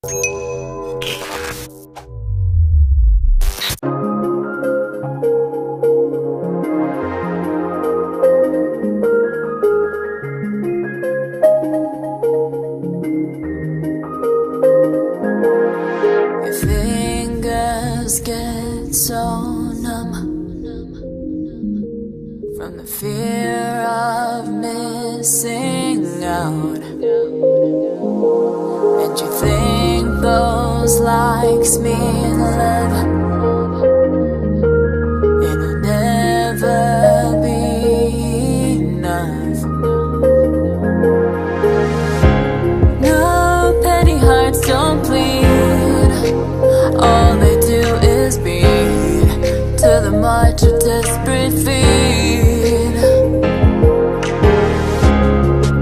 Your fingers get so numb from the fear of missing out, and you think those likes mean love, and it'll never be enough. No petty hearts don't bleed, all they do is beat to the march of desperate feet.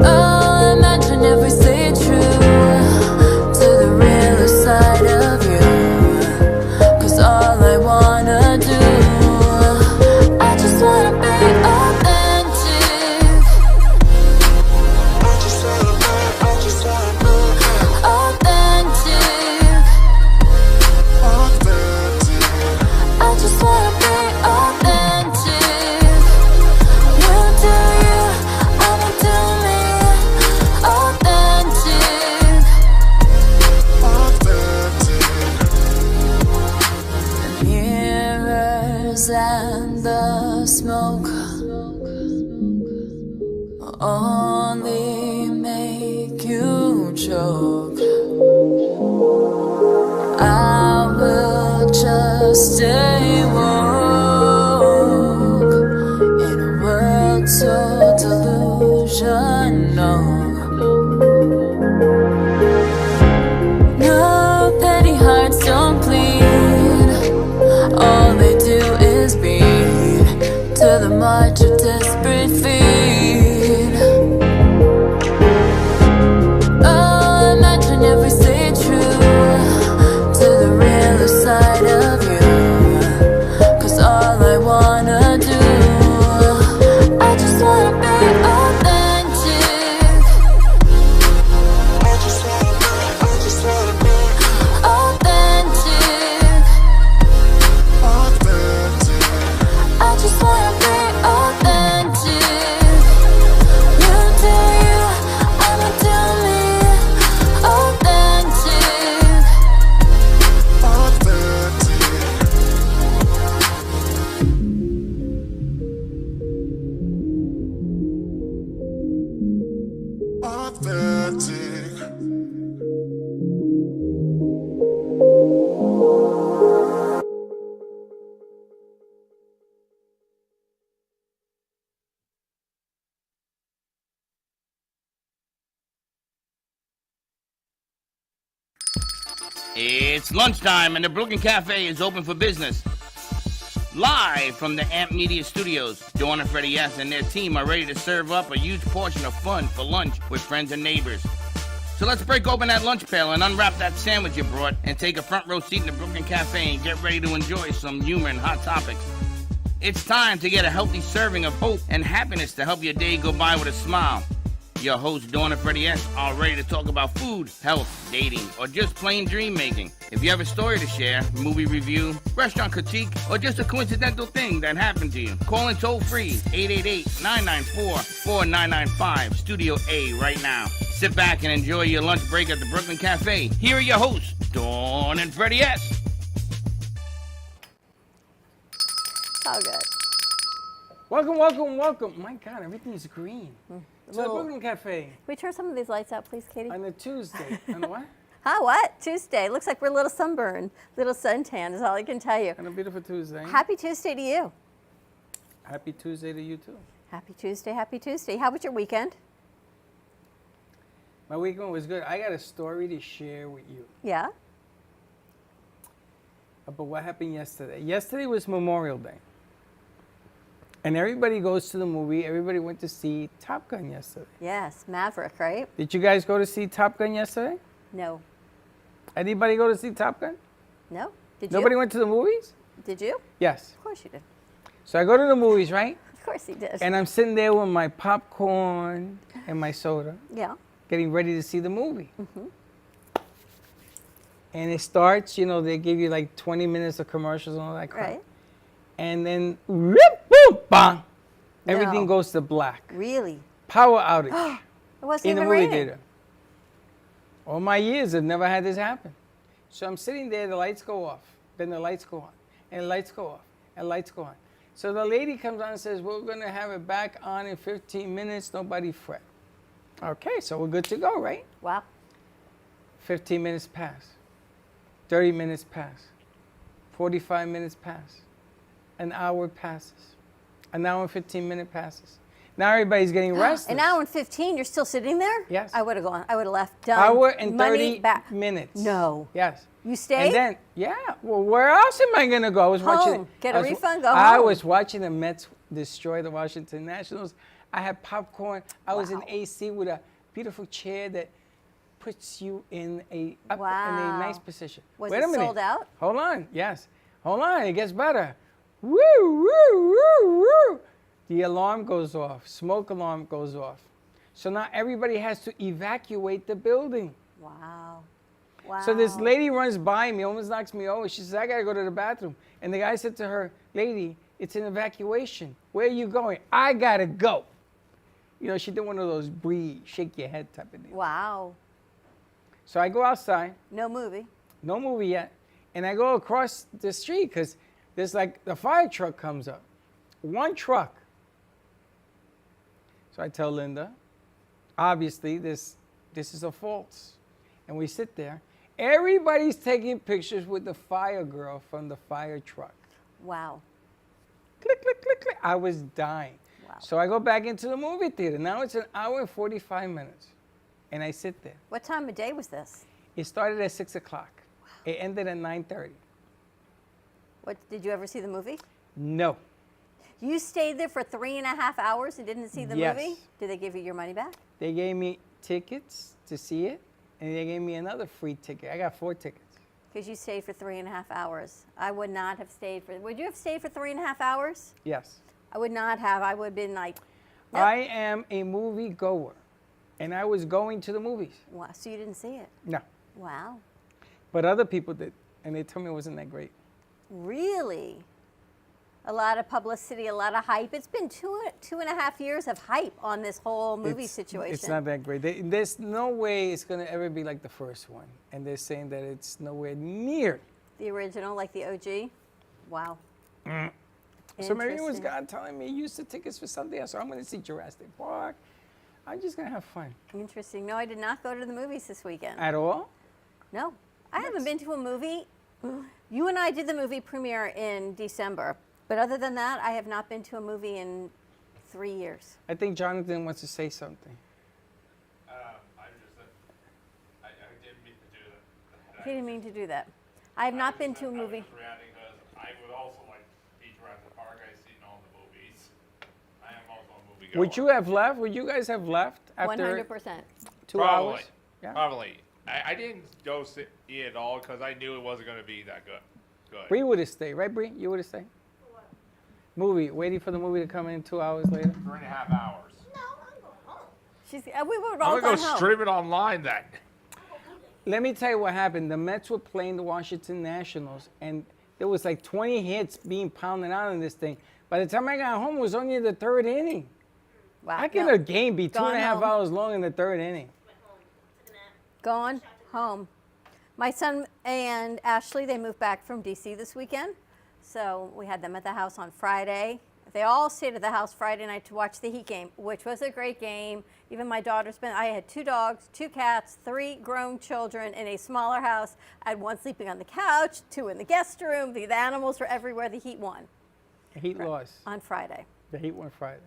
Oh, imagine if we stay true to the realer side of you, 'cause all I wanna do, I just wanna be authentic. I just wanna be authentic. I just wanna be authentic. You do you, I'ma do me. Authentic. The mirrors and the smoke will only make you choke. I will just stay woke in a world so delusional. No petty hearts don't bleed, all they do is beat to the march of desperate feet. Oh, imagine if we stay true to the realer side of you, 'cause all I wanna do, I just wanna be authentic. I just wanna be authentic. I just wanna be authentic. You do you, I'ma do me. Authentic. It's lunchtime and the Brooklyn Cafe is open for business. Live from the Amp Media Studios, Dawn and Freddie S. and their team are ready to serve up a huge portion of fun for lunch with friends and neighbors. So let's break open that lunch pail and unwrap that sandwich you brought and take a front row seat in the Brooklyn Cafe and get ready to enjoy some humor and hot topics. It's time to get a healthy serving of hope and happiness to help your day go by with a smile. Your hosts, Dawn and Freddie S., are ready to talk about food, health, dating, or just plain dream making. If you have a story to share, movie review, restaurant critique, or just a coincidental thing that happened to you, call in toll free 888-994-4995, Studio A right now. Sit back and enjoy your lunch break at the Brooklyn Cafe. Here are your hosts, Dawn and Freddie S. All good. Welcome, welcome, welcome. My God, everything is green. To the Little- Brooklyn Cafe Can we turn some of these lights out, please, Katie? on a Tuesday. On what? Huh, what? Tuesday. Looks like we're a little sunburned. Little suntan is all I can tell you. On a beautiful Tuesday. Happy Tuesday to you. Happy Tuesday to you too. Happy Tuesday, happy Tuesday. How was your weekend? My weekend was good. I got a story to share with you Yeah? about what happened yesterday. Yesterday was Memorial Day. And everybody goes to the movie. Everybody went to see Top Gun yesterday. Yes, Maverick, right? Did you guys go to see Top Gun yesterday? No. Anybody go to see Top Gun? No? Did Nobody you? went to the movies? Did you? Yes. Of course you did. So I go to the movies, right? Of course he did. And I'm sitting there with my popcorn and my soda, yeah. getting ready to see the movie. And it starts, they give you like 20 minutes of commercials and all that crap. Right. And then, rip, boom, bang, everything No. goes to black. Really? Power outage It wasn't in the even movie raining. theater. All my years, I've never had this happen. So I'm sitting there, the lights go off, then the lights go on, and the lights go off, and lights go on. So the lady comes on and says, we're going to have it back on in 15 minutes, nobody fret. Okay, so we're good to go, right? Wow. 15 minutes pass, 30 minutes pass, 45 minutes pass, an hour passes, an hour and 15 minute passes. Now everybody's getting restless. An hour and 15, you're still sitting there? Yes. I would have gone. I would have left. Done. Hour and Money 30 back. minutes. No. Yes. You stayed? And then, yeah. Well, where else am I going to go? I was watching. Home. Get a I was- refund, go I home. was watching the Mets destroy the Washington Nationals. I had popcorn. I was in Wow. AC with a beautiful chair that puts you in a up in a Wow. nice position. Was Wait it a minute. sold out? Hold on. Yes. Hold on. It gets better. Woo, woo, woo, woo. The alarm goes off. Smoke alarm goes off. So now everybody has to evacuate the building. Wow. Wow. So this lady runs by me, almost knocks me over. She says, I got to go to the bathroom. And the guy said to her, lady, it's an evacuation. Where are you going? I got to go. She did one of those breathe, shake your head type of deal. Wow. So I go outside, No movie. no movie yet, and I go across the street because there's like the fire truck comes up. One truck. So I tell Linda, obviously this is a false. And we sit there. Everybody's taking pictures with the fire girl from the fire truck. Wow. Click, click, click, click. I was dying. Wow. So I go back into the movie theater. Now it's an hour and 45 minutes. And I sit there. What time of day was this? It started at 6 o'clock. It ended at 9:30. What did you ever see the movie? No. You stayed there for 3.5 hours and didn't see the Yes. movie? Did they give you your money back? They gave me tickets to see it, and they gave me another free ticket. I got 4 tickets. Because you stayed for 3.5 hours. I would not have stayed for. Would you have stayed for 3.5 hours? Yes. I would not have. I would have been like, nope. I am a movie goer, and I was going to the movies. Wow. So you didn't see it? No. Wow. But other people did, and they told me it wasn't that great. Really? A lot of publicity, a lot of hype. It's been two and a half years of hype on this whole movie situation. It's not that great. There's no way it's going to ever be like the first one. And they're saying that it's nowhere near. The original, like the OG? Wow. So maybe it was Interesting. God telling me, use the tickets for something else. So I'm going to see Jurassic Park. I'm just going to have fun. Interesting. No, I did not go to the movies this weekend. At all? No. I haven't been to a movie. You and I did the movie premiere in December. But other than that, I have not been to a movie in 3 years. I think Jonathan wants to say something. I didn't mean to do that. He didn't mean to do that. I have not been to a movie. I was reacting because I would also like to see Jurassic Park. I've seen all the movies. I am also a movie goer. Would you have left? Would you guys have left after 100%. 2 Probably. hours? Yeah. Probably. I didn't go see it at all because I knew it wasn't going to be that good. Bree would have stayed, right, Bree? You would have stayed? Movie, waiting for the movie to come in 2 hours later. 3.5 hours. We would I'm all going to go gone home. stream it online then. Let me tell you what happened. The Mets were playing the Washington Nationals, and there was like 20 hits being pounded out in this thing. By the time I got home, it was only the 3rd inning. Wow. How can No. a game be two Gone and a half home. hours long in the 3rd inning? Gone home. My son and Ashley, they moved back from DC this weekend. So we had them at the house on Friday. They all stayed at the house Friday night to watch the Heat game, which was a great game. Even my daughter's been, I had 2 dogs, 2 cats, 3 grown children in a smaller house. I had 1 sleeping on the couch, 2 in the guest room. The animals were everywhere. The Heat won The Heat lost. on Friday. The Heat won Friday.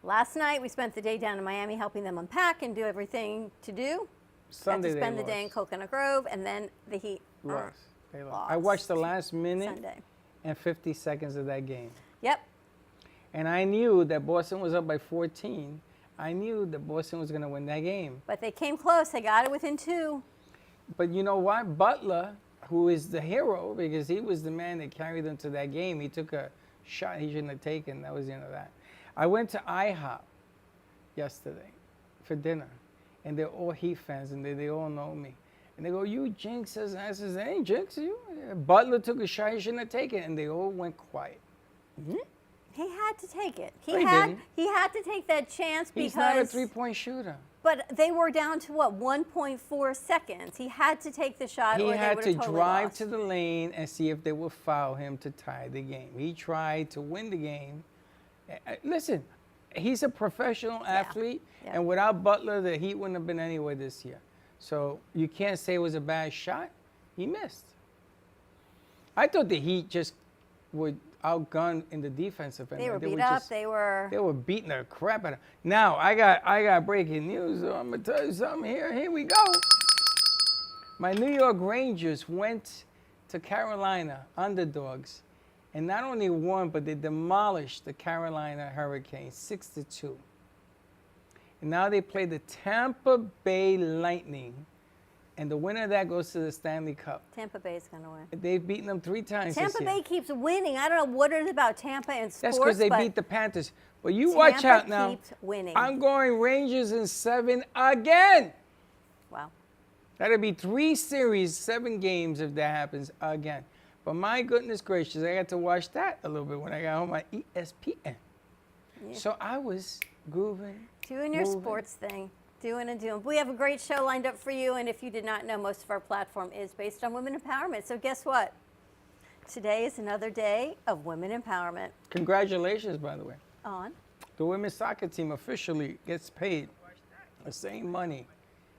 Last night, we spent the day down in Miami helping them unpack and do everything to do. Sunday Got to spend they the day in lost. Coconut Grove, and then the Heat Lost. They lost. lost. I watched the last minute Sunday. and 50 seconds of that game. Yep. And I knew that Boston was up by 14. I knew that Boston was going to win that game. But they came close. They got it within 2. But you know what? Butler, who is the hero, because he was the man that carried them to that game, he took a shot he shouldn't have taken. That was the end of that. I went to IHOP yesterday for dinner, and they're all Heat fans, and they all know me. And they go, you jinx us. And I says, I ain't jinx you. Butler took a shot, he shouldn't have taken it. And they all went quiet. He had to take it. No, he didn't. He had to take that chance He's because. not a three-point shooter. But they were down to what, 1.4 seconds. He had to take the shot, He or they had would to have totally drive lost. to the lane and see if they would foul him to tie the game. He tried to win the game. Listen, he's a professional athlete, Yeah. and without Butler, the Heat wouldn't have been anywhere this year. So you can't say it was a bad shot. He missed. I thought the Heat just would outgun in the defensive end. They were beat up. just- They were. They were beating the crap out of. Now I got breaking news. So I'm gonna tell you something here. Here we go. My New York Rangers went to Carolina, underdogs, and not only won, but they demolished the Carolina Hurricanes 6-2. And now they play the Tampa Bay Lightning, and the winner of that goes to the Stanley Cup. Tampa Bay's going to win. They've beaten them 3 times Tampa this year. Bay keeps winning. I don't know what it is about Tampa and sports. That's because they but beat the Panthers. But you watch Tampa out now. keeps winning. I'm going Rangers in 7 again. Wow. That'll be 3 series, 7 games if that happens again. But my goodness gracious, I got to watch that a little bit when I got home on ESPN. Yeah. So I was grooving. Doing your moving. sports thing. Doing and doing. We have a great show lined up for you, and if you did not know, most of our platform is based on women empowerment. So guess what? Today is another day of women empowerment. Congratulations, by the way. On. The women's soccer team officially gets paid the same money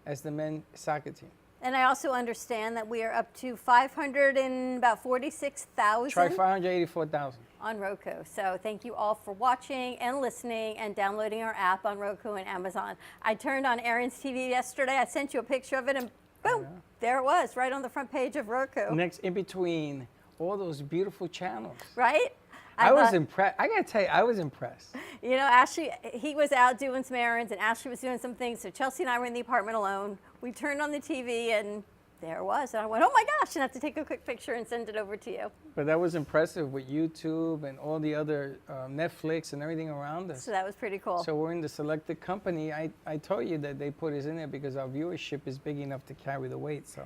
as the men's soccer team. And I also understand that we are up to 546,000 Try 584,000. on Roku. So thank you all for watching and listening and downloading our app on Roku and Amazon. I turned on Aaron's TV yesterday. I sent you a picture of it, and boom, there it was, right on the front page of Roku. Next, in between all those beautiful channels. Right? I was thought- impressed. I gotta tell you, I was impressed. You know, Ashley, he was out doing some errands, and Ashley was doing some things. So Chelsea and I were in the apartment alone. We turned on the TV, and there it was. And I went, oh my gosh, and I have to take a quick picture and send it over to you. But that was impressive with YouTube and all the other Netflix and everything around us. So that was pretty cool. So we're in the selected company. I told you that they put us in there because our viewership is big enough to carry the weight. So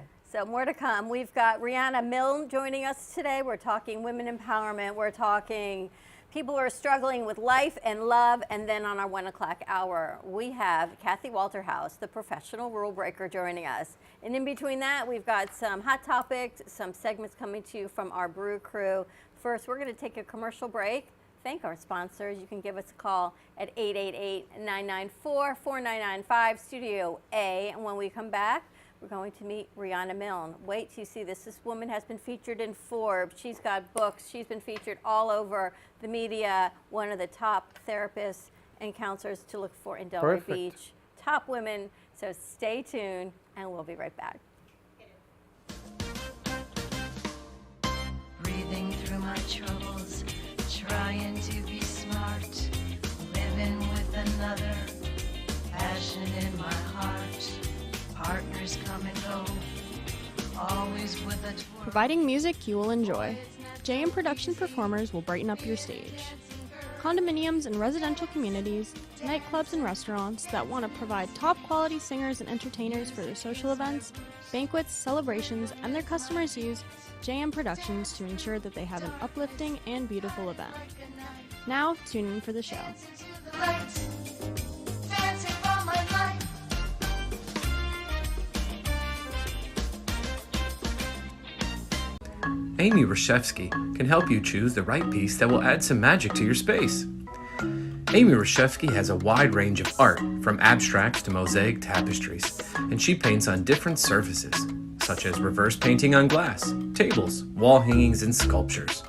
more to come. We've got Rihanna Milne joining us today. We're talking women empowerment. We're talking people who are struggling with life and love. And then on our 1 o'clock hour, we have Kathy Walterhouse, the professional rule breaker, joining us. And in between that, we've got some hot topics, some segments coming to you from our Brew Crew. First, we're going to take a commercial break. Thank our sponsors. You can give us a call at 888-994-4995, Studio A. And when we come back, we're going to meet Rihanna Milne. Wait till you see this. This woman has been featured in Forbes. She's got books. She's been featured all over the media. One of the top therapists and counselors to look for in Delray Perfect. Beach. Top women. So stay tuned, and we'll be right back. Breathing through my troubles, trying to be smart, living with another, passion in my heart, partners come and go, always with a twirl. Providing music you will enjoy. JM Production performers will brighten up your stage. Condominiums and residential communities, nightclubs and restaurants that want to provide top quality singers and entertainers for their social events, banquets, celebrations, and their customers use JM Productions to ensure that they have an uplifting and beautiful event. Now, tune in for the show. The lights, dancing for my life. Amy Reshevsky can help you choose the right piece that will add some magic to your space. Amy Reshevsky has a wide range of art, from abstracts to mosaic tapestries, and she paints on different surfaces, such as reverse painting on glass, tables, wall hangings, and sculptures.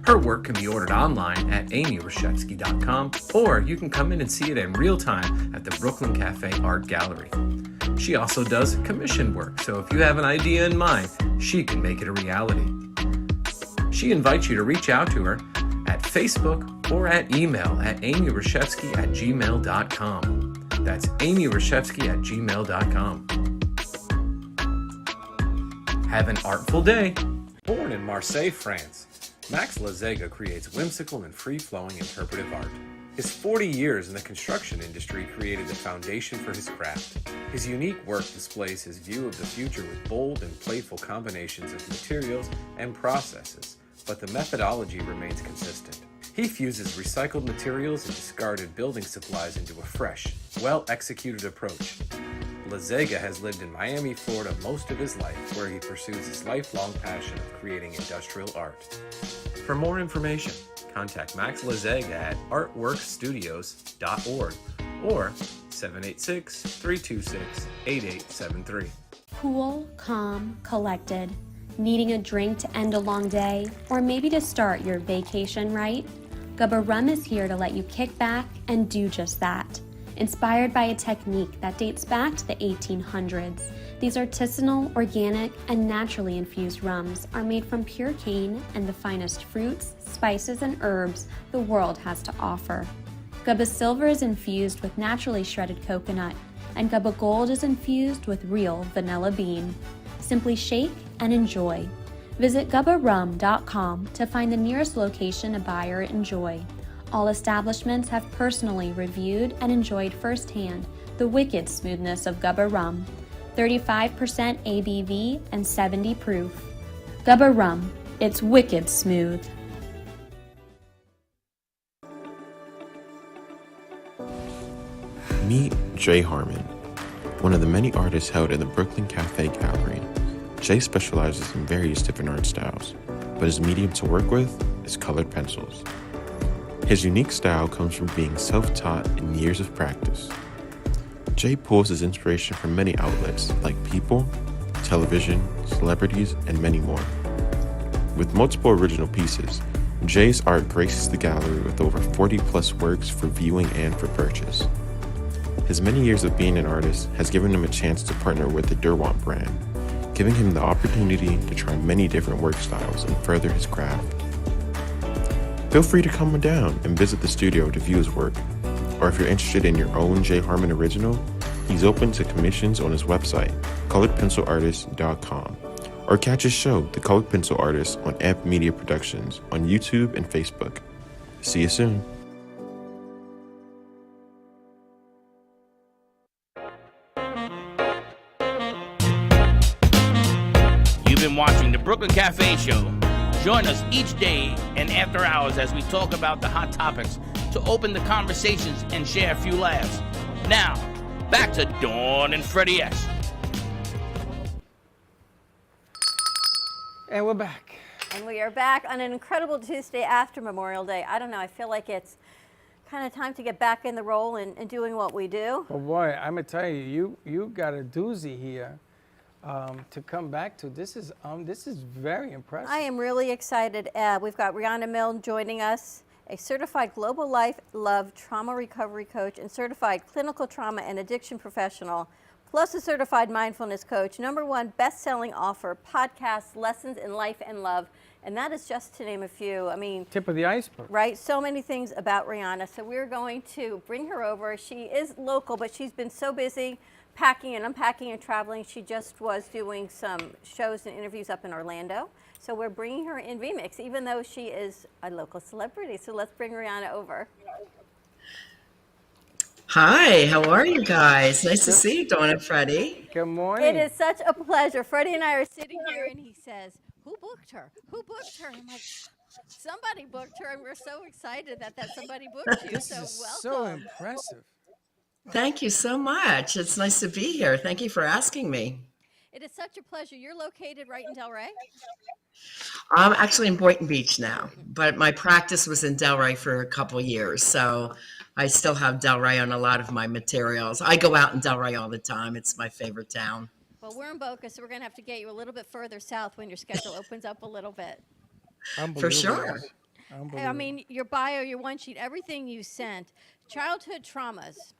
Her work can be ordered online at amyreshevsky.com, or you can come in and see it in real time at the Brooklyn Cafe Art Gallery. She also does commission work, so if you have an idea in mind, she can make it a reality. She invites you to reach out to her at Facebook or at email at amyreshevsky@gmail.com. That's amyreshevsky@gmail.com. Have an artful day. Born in Marseille, France, Max Lazega creates whimsical and free-flowing interpretive art. His 40 years in the construction industry created the foundation for his craft. His unique work displays his view of the future with bold and playful combinations of materials and processes, but the methodology remains consistent. He fuses recycled materials and discarded building supplies into a fresh, well-executed approach. Lazega has lived in Miami, Florida most of his life, where he pursues his lifelong passion of creating industrial art. For more information, contact Max Lazega at artworkstudios.org or 786-326-8873. Cool, calm, collected. Needing a drink to end a long day, or maybe to start your vacation right? Gubba Rum is here to let you kick back and do just that. Inspired by a technique that dates back to the 1800s, these artisanal, organic, and naturally infused rums are made from pure cane and the finest fruits, spices, and herbs the world has to offer. Gubba Silver is infused with naturally shredded coconut, and Gubba Gold is infused with real vanilla bean. Simply shake and enjoy. Visit gubbarum.com to find the nearest location to buy or enjoy. All establishments have personally reviewed and enjoyed firsthand the wicked smoothness of Gubba Rum. 35% ABV and 70 proof. Gubba Rum, it's wicked smooth. Meet Jay Harmon, one of the many artists held in the Brooklyn Cafe Gallery. Jay specializes in various different art styles, but his medium to work with is colored pencils. His unique style comes from being self-taught and years of practice. Jay pulls his inspiration from many outlets like people, television, celebrities, and many more. With multiple original pieces, Jay's art graces the gallery with over 40 plus works for viewing and for purchase. His many years of being an artist has given him a chance to partner with the Derwent brand, giving him the opportunity to try many different work styles and further his craft. Feel free to come down and visit the studio to view his work, or if you're interested in your own Jay Harmon original, he's open to commissions on his website, coloredpencilartist.com, or catch his show, The Colored Pencil Artist, on Amp Media Productions on YouTube and Facebook. See you soon. You've been watching the Brooklyn Cafe Show. Join us each day and after hours as we talk about the hot topics to open the conversations and share a few laughs. Now, back to Dawn and Freddie S. And we're back. And we are back on an incredible Tuesday after Memorial Day. I don't know, I feel like it's kind of time to get back in the role and doing what we do. Well, boy, I'm gonna tell you, you got a doozy here to come back to. This is very impressive. I am really excited. We've got Rihanna Milne joining us, a certified global life, love, trauma recovery coach, and certified clinical trauma and addiction professional, plus a certified mindfulness coach, #1 best-selling author, podcast, Lessons in Life and Love, and that is just to name a few. I mean, tip of the iceberg. Right, so many things about Rihanna. So we're going to bring her over. She is local, but she's been so busy packing and unpacking and traveling. She just was doing some shows and interviews up in Orlando. So we're bringing her in remix, even though she is a local celebrity. So let's bring Rihanna over. Hi, how are you guys? Nice to see you, Dawn and Freddie. Good morning. It is such a pleasure. Freddie and I are sitting here, and he says, "Who booked her? Who booked her?" I'm like, "Somebody booked her," and we're so excited that somebody booked you. This so is welcome. so impressive. Thank you so much. It's nice to be here. Thank you for asking me. It is such a pleasure. You're located right in Delray? I'm actually in Boynton Beach now, but my practice was in Delray for a couple of years, so I still have Delray on a lot of my materials. I go out in Delray all the time. It's my favorite town. Well, we're in Boca, so we're going to have to get you a little bit further south when your schedule opens up a little bit. For sure. I mean, your bio, your one sheet, everything you sent, childhood traumas.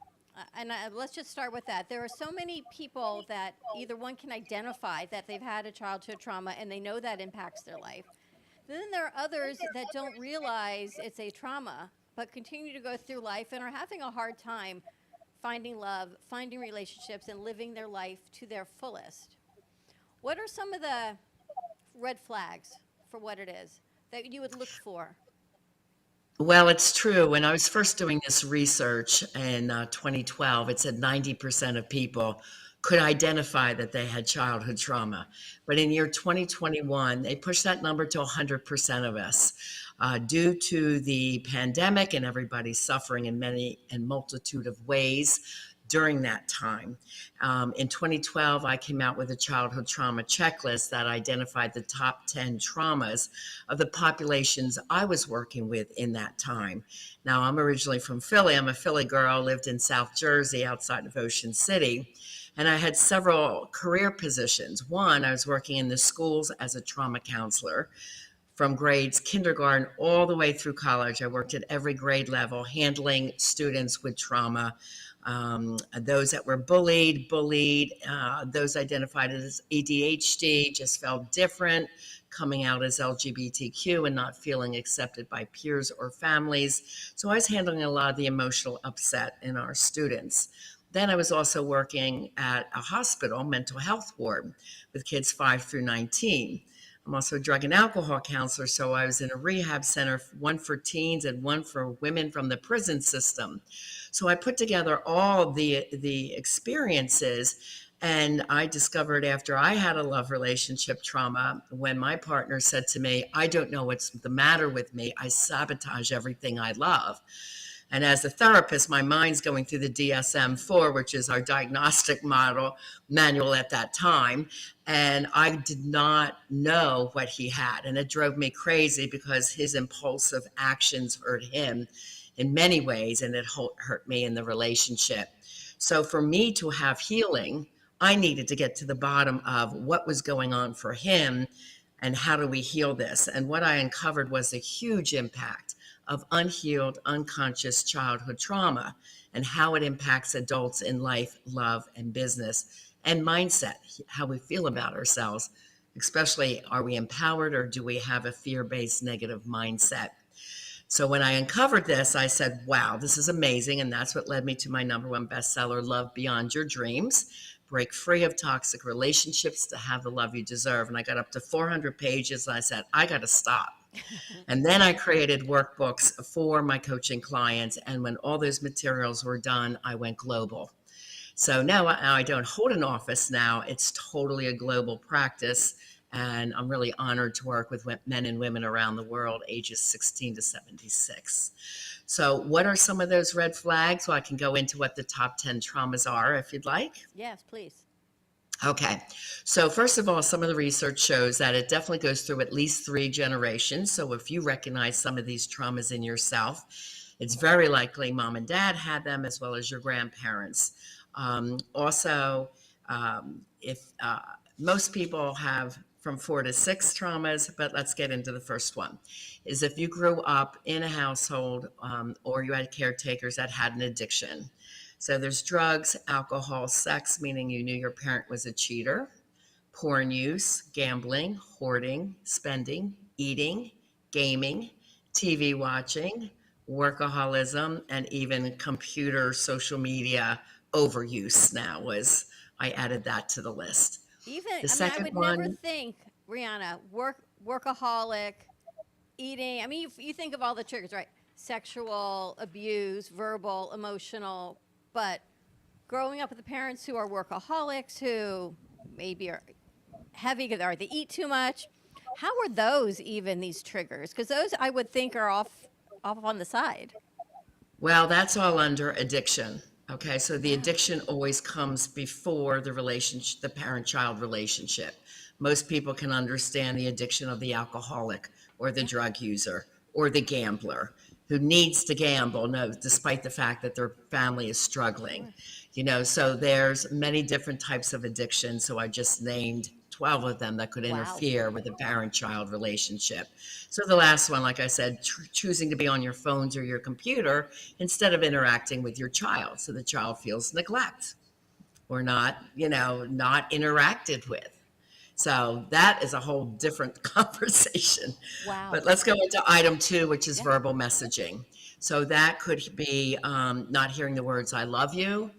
Let's just start with that. There are so many people that either one can identify that they've had a childhood trauma and they know that impacts their life. Then there are others that don't realize it's a trauma, but continue to go through life and are having a hard time finding love, finding relationships, and living their life to their fullest. What are some of the red flags for what it is that you would look for? Well, it's true. When I was first doing this research in 2012, it said 90% of people could identify that they had childhood trauma. But in year 2021, they pushed that number to 100% of us due to the pandemic and everybody suffering in many and multitude of ways during that time. In 2012, I came out with a childhood trauma checklist that identified the top 10 traumas of the populations I was working with in that time. Now, I'm originally from Philly. I'm a Philly girl, lived in South Jersey outside of Ocean City. And I had several career positions. One, I was working in the schools as a trauma counselor from grades kindergarten all the way through college. I worked at every grade level, handling students with trauma, those that were bullied, those identified as ADHD, just felt different, coming out as LGBTQ and not feeling accepted by peers or families. So I was handling a lot of the emotional upset in our students. Then I was also working at a hospital mental health ward with kids 5 through 19. I'm also a drug and alcohol counselor, so I was in a rehab center, one for teens and one for women from the prison system. So I put together all the experiences, and I discovered after I had a love relationship trauma, when my partner said to me, "I don't know what's the matter with me. I sabotage everything I love." And as a therapist, my mind's going through the DSM-4, which is our diagnostic manual at that time. And I did not know what he had. And it drove me crazy because his impulsive actions hurt him in many ways, and it hurt me in the relationship. So for me to have healing, I needed to get to the bottom of what was going on for him and how do we heal this. And what I uncovered was a huge impact of unhealed, unconscious childhood trauma and how it impacts adults in life, love, and business, and mindset, how we feel about ourselves, especially are we empowered or do we have a fear-based negative mindset? So when I uncovered this, I said, wow, this is amazing. And that's what led me to my #1 bestseller, Love Beyond Your Dreams. Break free of toxic relationships to have the love you deserve. And I got up to 400 pages and I said, I got to stop. And then I created workbooks for my coaching clients. And when all those materials were done, I went global. So now I don't hold an office now. It's totally a global practice. And I'm really honored to work with men and women around the world, ages 16 to 76. So what are some of those red flags? So I can go into what the top 10 traumas are, if you'd like. Yes, please. Okay, so first of all, some of the research shows that it definitely goes through at least 3 generations. So if you recognize some of these traumas in yourself, it's very likely mom and dad had them as well as your grandparents. If most people have from 4 to 6 traumas, but let's get into the first one, is if you grew up in a household or you had caretakers that had an addiction. So there's drugs, alcohol, sex, meaning you knew your parent was a cheater, porn use, gambling, hoarding, spending, eating, gaming, TV watching, workaholism, and even computer, social media overuse now I added that to the list. I would never think, Rihanna, workaholic, eating. I mean, you think of all the triggers, right? Sexual abuse, verbal, emotional. But growing up with the parents who are workaholics, who maybe are heavy or they eat too much, how are those even these triggers? Because those I would think are off on the side. Well, that's all under addiction. Okay, so the addiction always comes before the relationship, the parent-child relationship. Most people can understand the addiction of the alcoholic or the drug user or the gambler who needs to gamble, despite the fact that their family is struggling. So there's many different types of addiction. So I just named 12 of them that could interfere with the parent-child relationship. So the last one, like I said, choosing to be on your phones or your computer instead of interacting with your child. So the child feels neglect or not interacted with. So that is a whole different conversation. Wow. But let's go into item 2, which is verbal messaging. So that could be not hearing the words, I love you,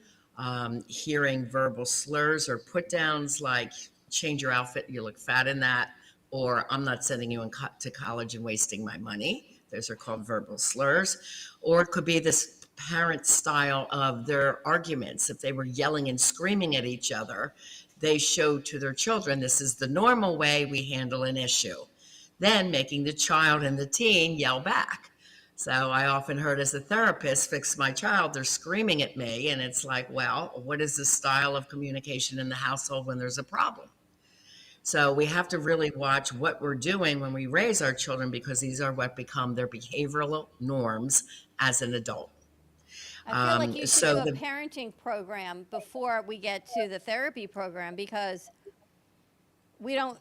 hearing verbal slurs or put downs like change your outfit, you look fat in that, or I'm not sending you to college and wasting my money. Those are called verbal slurs. Or it could be this parent style of their arguments. If they were yelling and screaming at each other, they showed to their children, this is the normal way we handle an issue. Then making the child and the teen yell back. So I often heard as a therapist, fix my child, they're screaming at me. And it's like, well, what is the style of communication in the household when there's a problem? So we have to really watch what we're doing when we raise our children, because these are what become their behavioral norms as an adult. I feel like you should do a parenting program before we get to the therapy program, because we don't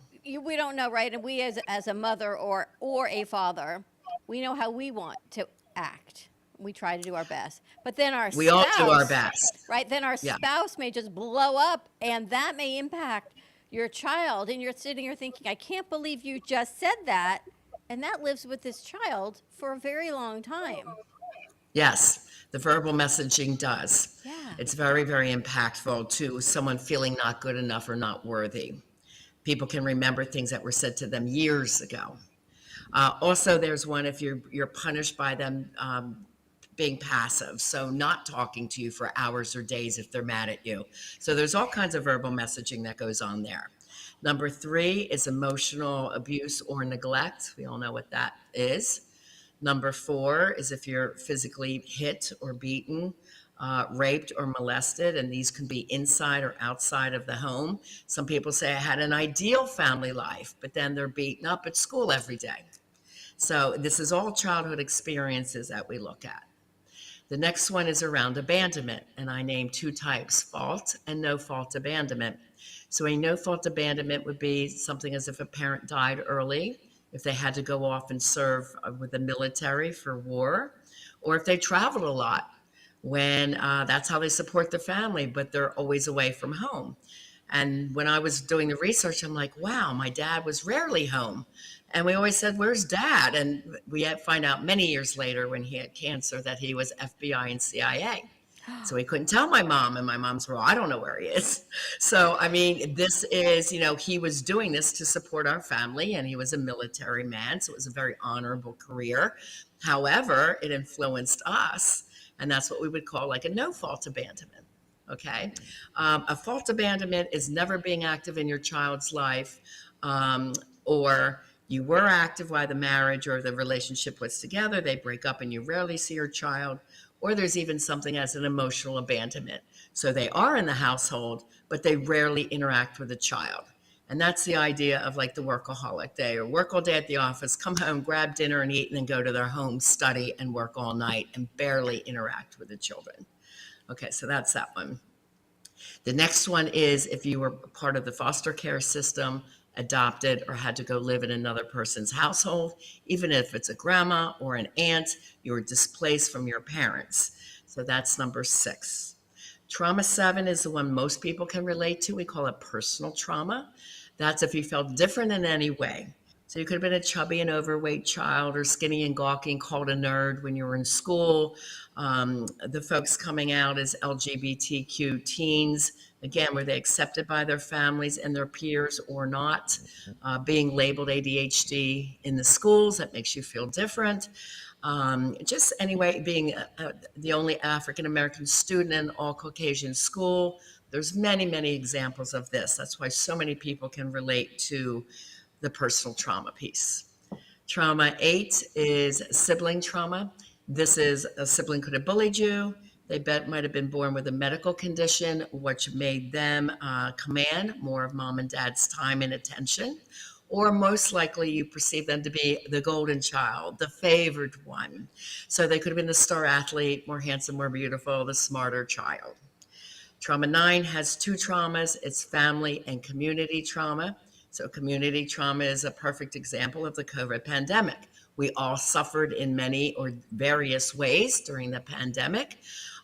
know, right? And we as a mother or a father, we know how we want to act. We try to do our best. But then we all do our best. Right? Then our spouse may just blow up, and that may impact your child. And you're sitting here thinking, I can't believe you just said that. And that lives with this child for a very long time. Yes, the verbal messaging does. Yeah. It's very, very impactful to someone feeling not good enough or not worthy. People can remember things that were said to them years ago. Also, there's one if you're punished by them being passive, so not talking to you for hours or days if they're mad at you. So there's all kinds of verbal messaging that goes on there. Number 3 is emotional abuse or neglect. We all know what that is. Number 4 is if you're physically hit or beaten, raped or molested, and these can be inside or outside of the home. Some people say I had an ideal family life, but then they're beaten up at school every day. So this is all childhood experiences that we look at. The next one is around abandonment, and I named 2 types, fault and no fault abandonment. So a no fault abandonment would be something as if a parent died early, if they had to go off and serve with the military for war, or if they traveled a lot when that's how they support their family, but they're always away from home. And when I was doing the research, I'm like, wow, my dad was rarely home. And we always said, where's dad? And we had find out many years later when he had cancer that he was FBI and CIA. So he couldn't tell my mom, and my mom's, well, I don't know where he is. So, I mean, this is, he was doing this to support our family, and he was a military man. So it was a very honorable career. However, it influenced us. And that's what we would call like a no fault abandonment. Okay. A fault abandonment is never being active in your child's life, or you were active while the marriage or the relationship was together, they break up and you rarely see your child, or there's even something as an emotional abandonment. So they are in the household, but they rarely interact with the child. And that's the idea of like the workaholic day, or work all day at the office, come home, grab dinner and eat, and then go to their home, study and work all night and barely interact with the children. Okay, so that's that one. The next one is if you were part of the foster care system, adopted, or had to go live in another person's household, even if it's a grandma or an aunt, you were displaced from your parents. So that's number 6. Trauma 7 is the one most people can relate to. We call it personal trauma. That's if you felt different in any way. So you could have been a chubby and overweight child, or skinny and gawky and called a nerd when you were in school. The folks coming out as LGBTQ teens, again, were they accepted by their families and their peers or not? Being labeled ADHD in the schools, that makes you feel different. Just anyway, being the only African-American student in all Caucasian school. There's many, many examples of this. That's why so many people can relate to the personal trauma piece. Trauma 8 is sibling trauma. This is a sibling could have bullied you. They might have been born with a medical condition, which made them command more of mom and dad's time and attention. Or most likely you perceive them to be the golden child, the favored one. So they could have been the star athlete, more handsome, more beautiful, the smarter child. Trauma 9 has 2 traumas. It's family and community trauma. So community trauma is a perfect example of the COVID pandemic. We all suffered in many or various ways during the pandemic.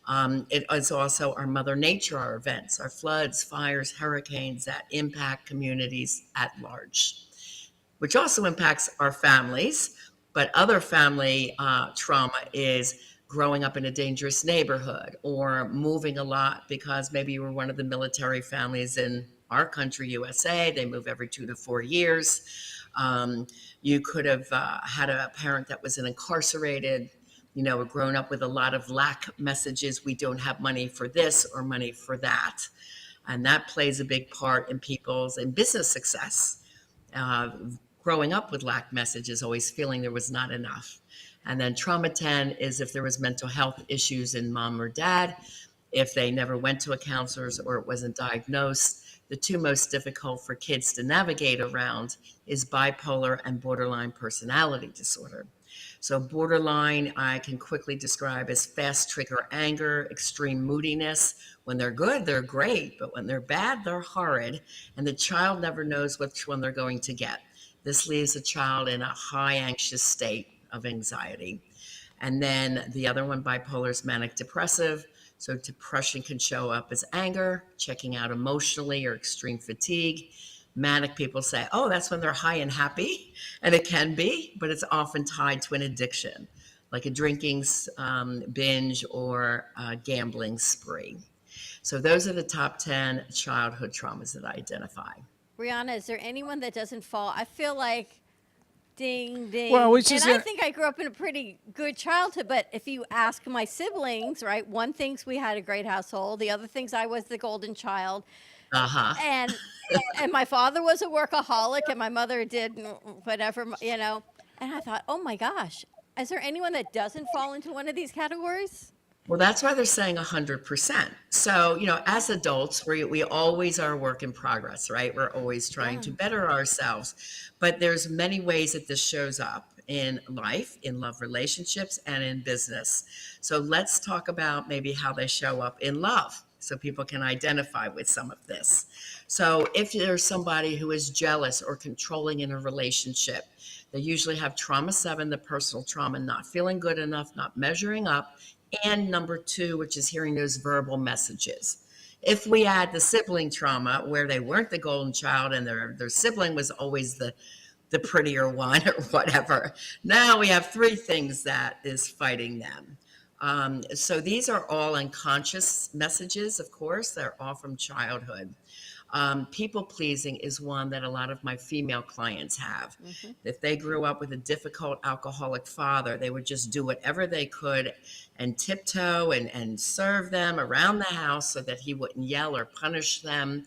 It is also our Mother Nature, our events, our floods, fires, hurricanes that impact communities at large, which also impacts our families. But other family trauma is growing up in a dangerous neighborhood, or moving a lot because maybe you were one of the military families in our country, USA. They move every 2 to 4 years. You could have had a parent that was incarcerated, or grown up with a lot of lack messages. We don't have money for this or money for that. And that plays a big part in people's and business success. Growing up with lack messages, always feeling there was not enough. And then trauma 10 is if there was mental health issues in mom or dad, if they never went to a counselor's or it wasn't diagnosed. The two most difficult for kids to navigate around is bipolar and borderline personality disorder. So borderline, I can quickly describe as fast trigger anger, extreme moodiness. When they're good, they're great, but when they're bad, they're horrid. And the child never knows which one they're going to get. This leaves a child in a high anxious state of anxiety. And then the other one, bipolar, is manic depressive. So depression can show up as anger, checking out emotionally, or extreme fatigue. Manic people say, oh, that's when they're high and happy. And it can be, but it's often tied to an addiction, like a drinking binge or a gambling spree. So those are the top 10 childhood traumas that I identify. Brianna, is there anyone that doesn't fall? I feel like ding, ding. Well, I think I grew up in a pretty good childhood, but if you ask my siblings, right, one thinks we had a great household. The other thinks I was the golden child. And my father was a workaholic and my mother did whatever, And I thought, oh my gosh, is there anyone that doesn't fall into one of these categories? Well, that's why they're saying 100%. So, as adults, we always are a work in progress, right? We're always trying to better ourselves. But there's many ways that this shows up in life, in love relationships, and in business. So let's talk about maybe how they show up in love so people can identify with some of this. So if there's somebody who is jealous or controlling in a relationship, they usually have trauma 7, the personal trauma, not feeling good enough, not measuring up, and number 2, which is hearing those verbal messages. If we add the sibling trauma, where they weren't the golden child and their sibling was always the prettier one or whatever, now we have 3 things that is fighting them. So these are all unconscious messages, of course. They're all from childhood. People pleasing is one that a lot of my female clients have. Mm-hmm. If they grew up with a difficult alcoholic father, they would just do whatever they could and tiptoe and serve them around the house so that he wouldn't yell or punish them.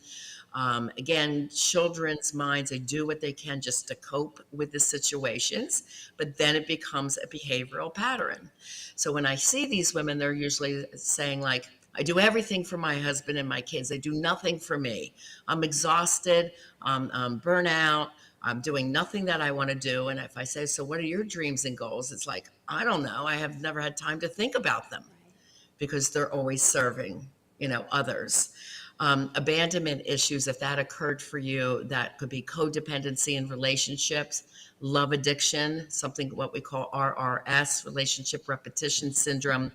Again, children's minds, they do what they can just to cope with the situations, but then it becomes a behavioral pattern. So when I see these women, they're usually saying like, I do everything for my husband and my kids. They do nothing for me. I'm exhausted. I'm burnout. I'm doing nothing that I want to do. And if I say, so what are your dreams and goals? It's like, I don't know. I have never had time to think about them because they're always serving, others. Abandonment issues, if that occurred for you, that could be codependency in relationships, love addiction, something what we call RRS, relationship repetition syndrome.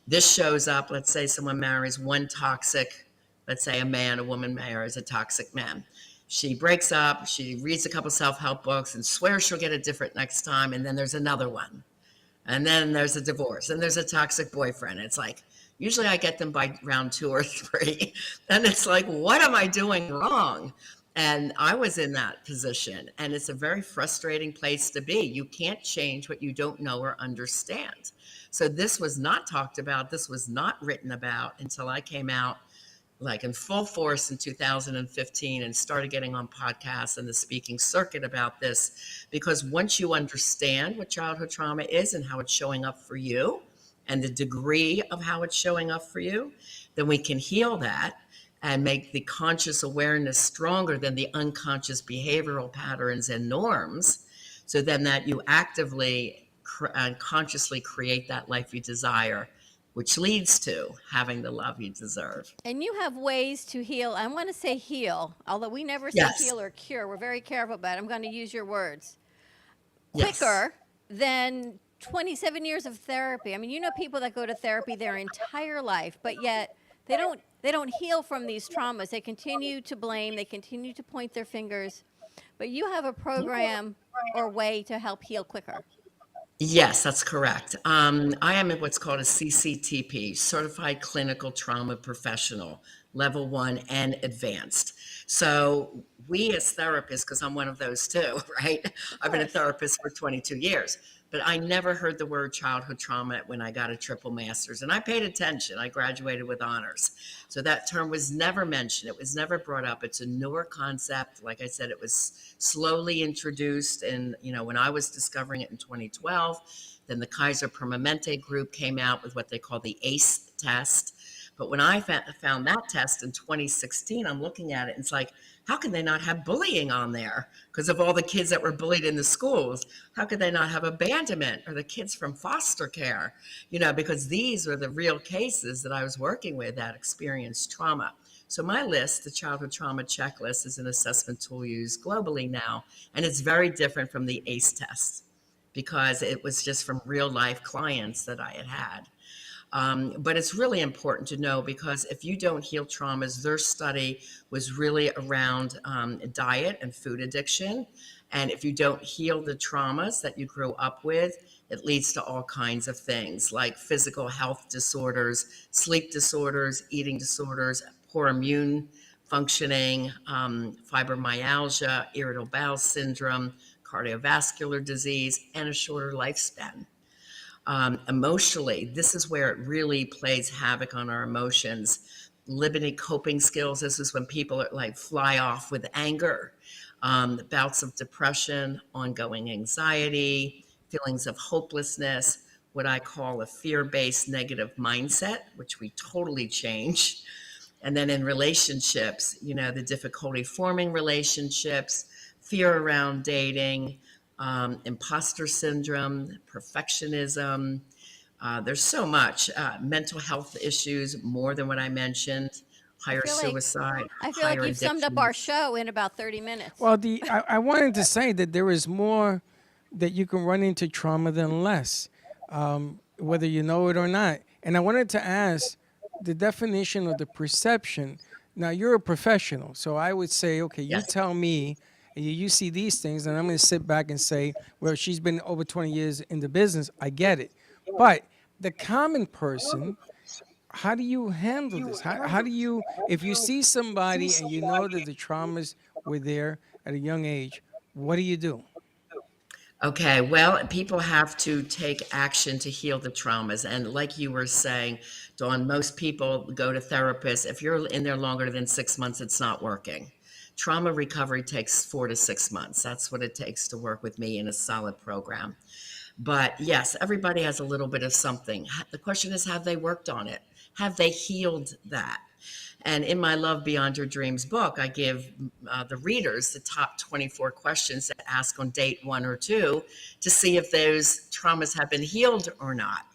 This shows up, let's say someone marries one toxic, let's say a woman marries a toxic man. She breaks up, she reads a couple self-help books and swears she'll get it different next time. And then there's another one. And then there's a divorce and there's a toxic boyfriend. It's like, usually I get them by round 2 or 3. And it's like, what am I doing wrong? And I was in that position. And it's a very frustrating place to be. You can't change what you don't know or understand. So this was not talked about. This was not written about until I came out like in full force in 2015 and started getting on podcasts and the speaking circuit about this. Because once you understand what childhood trauma is and how it's showing up for you and the degree of how it's showing up for you, then we can heal that and make the conscious awareness stronger than the unconscious behavioral patterns and norms. So then that you actively and consciously create that life you desire, which leads to having the love you deserve. And you have ways to heal. I want to say heal, although we never say heal or cure. We're very careful about it. I'm going to use your words. Quicker than 27 years of therapy. I mean, people that go to therapy their entire life, but yet they don't heal from these traumas. They continue to blame. They continue to point their fingers. But you have a program or way to help heal quicker. Yes, that's correct. I am what's called a CCTP, Certified Clinical Trauma Professional, level 1 and advanced. So we as therapists, because I'm one of those too, right? I've been a therapist for 22 years, but I never heard the word childhood trauma when I got a triple master's, and I paid attention. I graduated with honors. So that term was never mentioned. It was never brought up. It's a newer concept. Like I said, it was slowly introduced, and when I was discovering it in 2012, then the Kaiser Permanente group came out with what they call the ACE test. But when I found that test in 2016, I'm looking at it and it's like, how can they not have bullying on there? Because of all the kids that were bullied in the schools, how could they not have abandonment or the kids from foster care? Because these were the real cases that I was working with that experienced trauma. So my list, the childhood trauma checklist, is an assessment tool used globally now, and it's very different from the ACE test because it was just from real life clients that I had. But it's really important to know, because if you don't heal traumas, their study was really around diet and food addiction. And if you don't heal the traumas that you grew up with, it leads to all kinds of things like physical health disorders, sleep disorders, eating disorders, poor immune functioning, fibromyalgia, irritable bowel syndrome, cardiovascular disease, and a shorter lifespan. Emotionally, this is where it really plays havoc on our emotions. Limited coping skills. This is when people are like fly off with anger, bouts of depression, ongoing anxiety, feelings of hopelessness, what I call a fear-based negative mindset, which we totally change. And then in relationships, the difficulty forming relationships, fear around dating, imposter syndrome, perfectionism. There's so much. Mental health issues, more than what I mentioned. Higher suicide. I feel like you've summed up our show in about 30 minutes. Well, I wanted to say that there is more that you can run into trauma than less, whether you know it or not. And I wanted to ask the definition of the perception. Now, you're a professional, so I would say, okay, you tell me, you see these things, and I'm going to sit back and say, well, she's been over 20 years in the business. I get it. But the common person, how do you handle this? How do you, if you see somebody and you know that the traumas were there at a young age, what do you do? Okay, well, people have to take action to heal the traumas. And like you were saying, Dawn, most people go to therapists. If you're in there longer than 6 months, it's not working. Trauma recovery takes 4 to 6 months. That's what it takes to work with me in a solid program. But yes, everybody has a little bit of something. The question is, have they worked on it? Have they healed that? And in my Love Beyond Your Dreams book, I give the readers the top 24 questions to ask on date 1 or 2 to see if those traumas have been healed or not.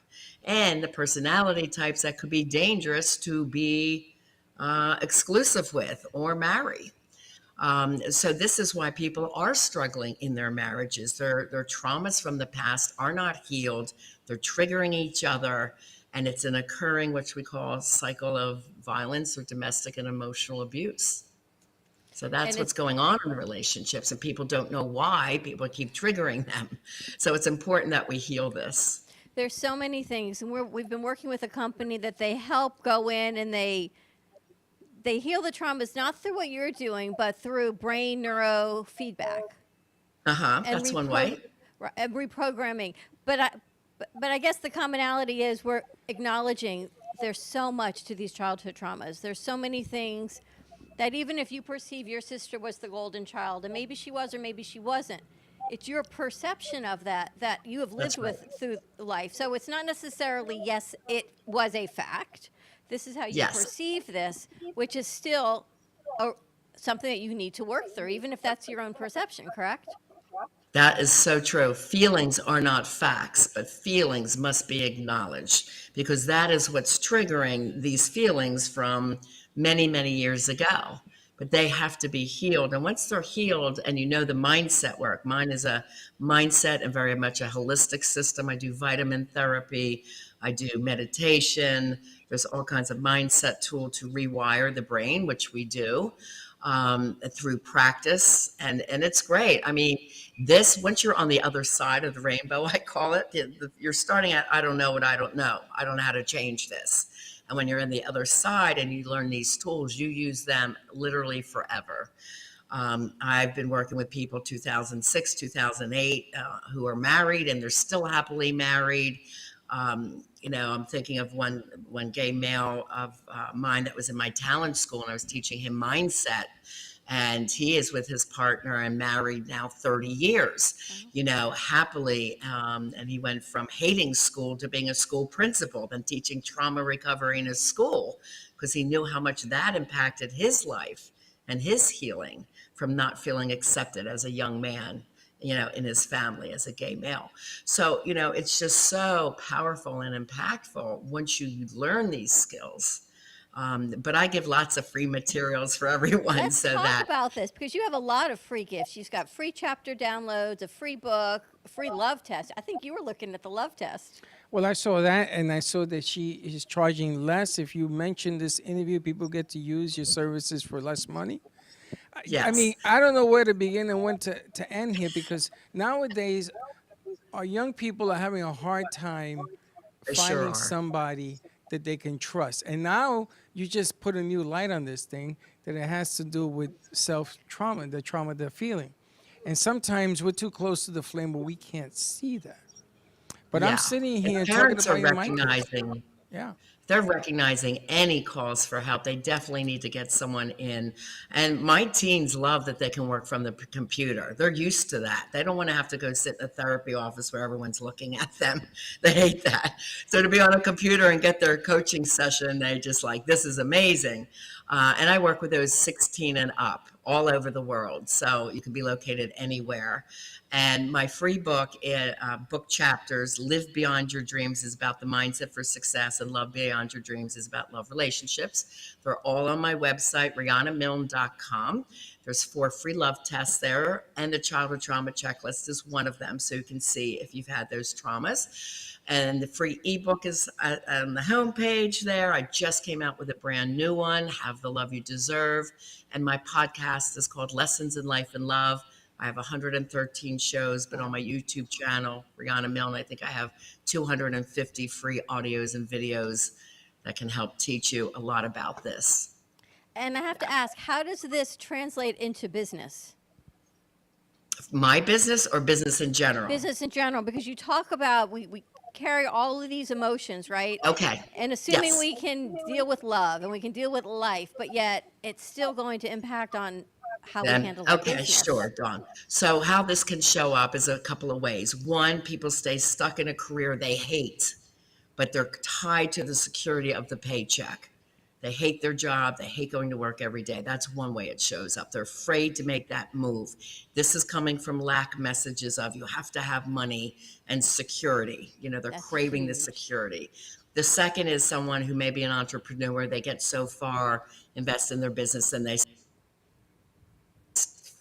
And the personality types that could be dangerous to be exclusive with or marry. So this is why people are struggling in their marriages. Their traumas from the past are not healed. They're triggering each other. And it's an occurring, which we call a cycle of violence or domestic and emotional abuse. So that's what's going on in relationships, and people don't know why. People keep triggering them. So it's important that we heal this. There's so many things. And we've been working with a company that they help go in and they heal the traumas, not through what you're doing, but through brain neurofeedback. That's one way. And reprogramming. But I guess the commonality is we're acknowledging there's so much to these childhood traumas. There's so many things that even if you perceive your sister was the golden child, and maybe she was or maybe she wasn't, it's your perception of that you have lived with through life. So it's not necessarily, yes, it was a fact. This is how you perceive this, which is still something that you need to work through, even if that's your own perception, correct? That is so true. Feelings are not facts, but feelings must be acknowledged, because that is what's triggering these feelings from many, many years ago. But they have to be healed. And once they're healed, and you know the mindset work, mine is a mindset and very much a holistic system. I do vitamin therapy. I do meditation. There's all kinds of mindset tool to rewire the brain, which we do. through practice, and it's great. I mean, this, once you're on the other side of the rainbow, I call it, you're starting at, I don't know what I don't know. I don't know how to change this. And when you're in the other side and you learn these tools, you use them literally forever. I've been working with people 2006, 2008 who are married and they're still happily married. You know, I'm thinking of one gay male of mine that was in my talent school, and I was teaching him mindset. And he is with his partner and married now 30 years, you know, happily. And he went from hating school to being a school principal, then teaching trauma recovery in his school, because he knew how much that impacted his life and his healing from not feeling accepted as a young man, you know, in his family as a gay male. So, you know, it's just so powerful and impactful once you learn these skills. But I give lots of free materials for everyone. Let's so talk that about this, because you have a lot of free gifts. She's got free chapter downloads, a free book, a free love test. I think you were looking at the love test. Well, I saw that, and I saw that she is charging less. If you mention this interview, people get to use your services for less money. I Yes. mean, I don't know where to begin and when to end here, because nowadays our young people are having a hard time They sure finding are. somebody that they can trust. And now you just put a new light on this thing, that it has to do with self-trauma, the trauma they're feeling. And sometimes we're too close to the flame where we can't see that. But Yeah. I'm sitting And here talking parents about are your mindfulness. recognizing Yeah. they're recognizing any calls for help. They definitely need to get someone in. And my teens love that they can work from the computer. They're used to that. They don't want to have to go sit in a therapy office where everyone's looking at them. They hate that. So to be on a computer and get their coaching session, they just like, this is amazing. And I work with those 16 and up all over the world. So you can be located anywhere. And my free book, book chapters, Live Beyond Your Dreams, is about the mindset for success, and Love Beyond Your Dreams is about love relationships. They're all on my website, RihannaMilne.com. There's 4 free love tests there, and the childhood trauma checklist is one of them, so you can see if you've had those traumas. And the free ebook is on the homepage there. I just came out with a brand new one, Have the Love You Deserve. And my podcast is called Lessons in Life and Love. I have 113 shows, but on my YouTube channel, Rihanna Milne, I think I have 250 free audios and videos that can help teach you a lot about this. And I have to ask, how does this translate into business? My business or business in general? Business in general, because you talk about we carry all of these emotions, right? Okay. And assuming Yes. we can deal with love and we can deal with life, but yet it's still going to impact on how we Then, handle our okay, business. sure, Dawn. So how this can show up is a couple of ways. One, people stay stuck in a career they hate, but they're tied to the security of the paycheck. They hate their job. They hate going to work every day. That's one way it shows up. They're afraid to make that move. This is coming from lack messages of you have to have money and security. You know, they're That's craving the huge. security. The second is someone who may be an entrepreneur. They get so far, invest in their business, and they,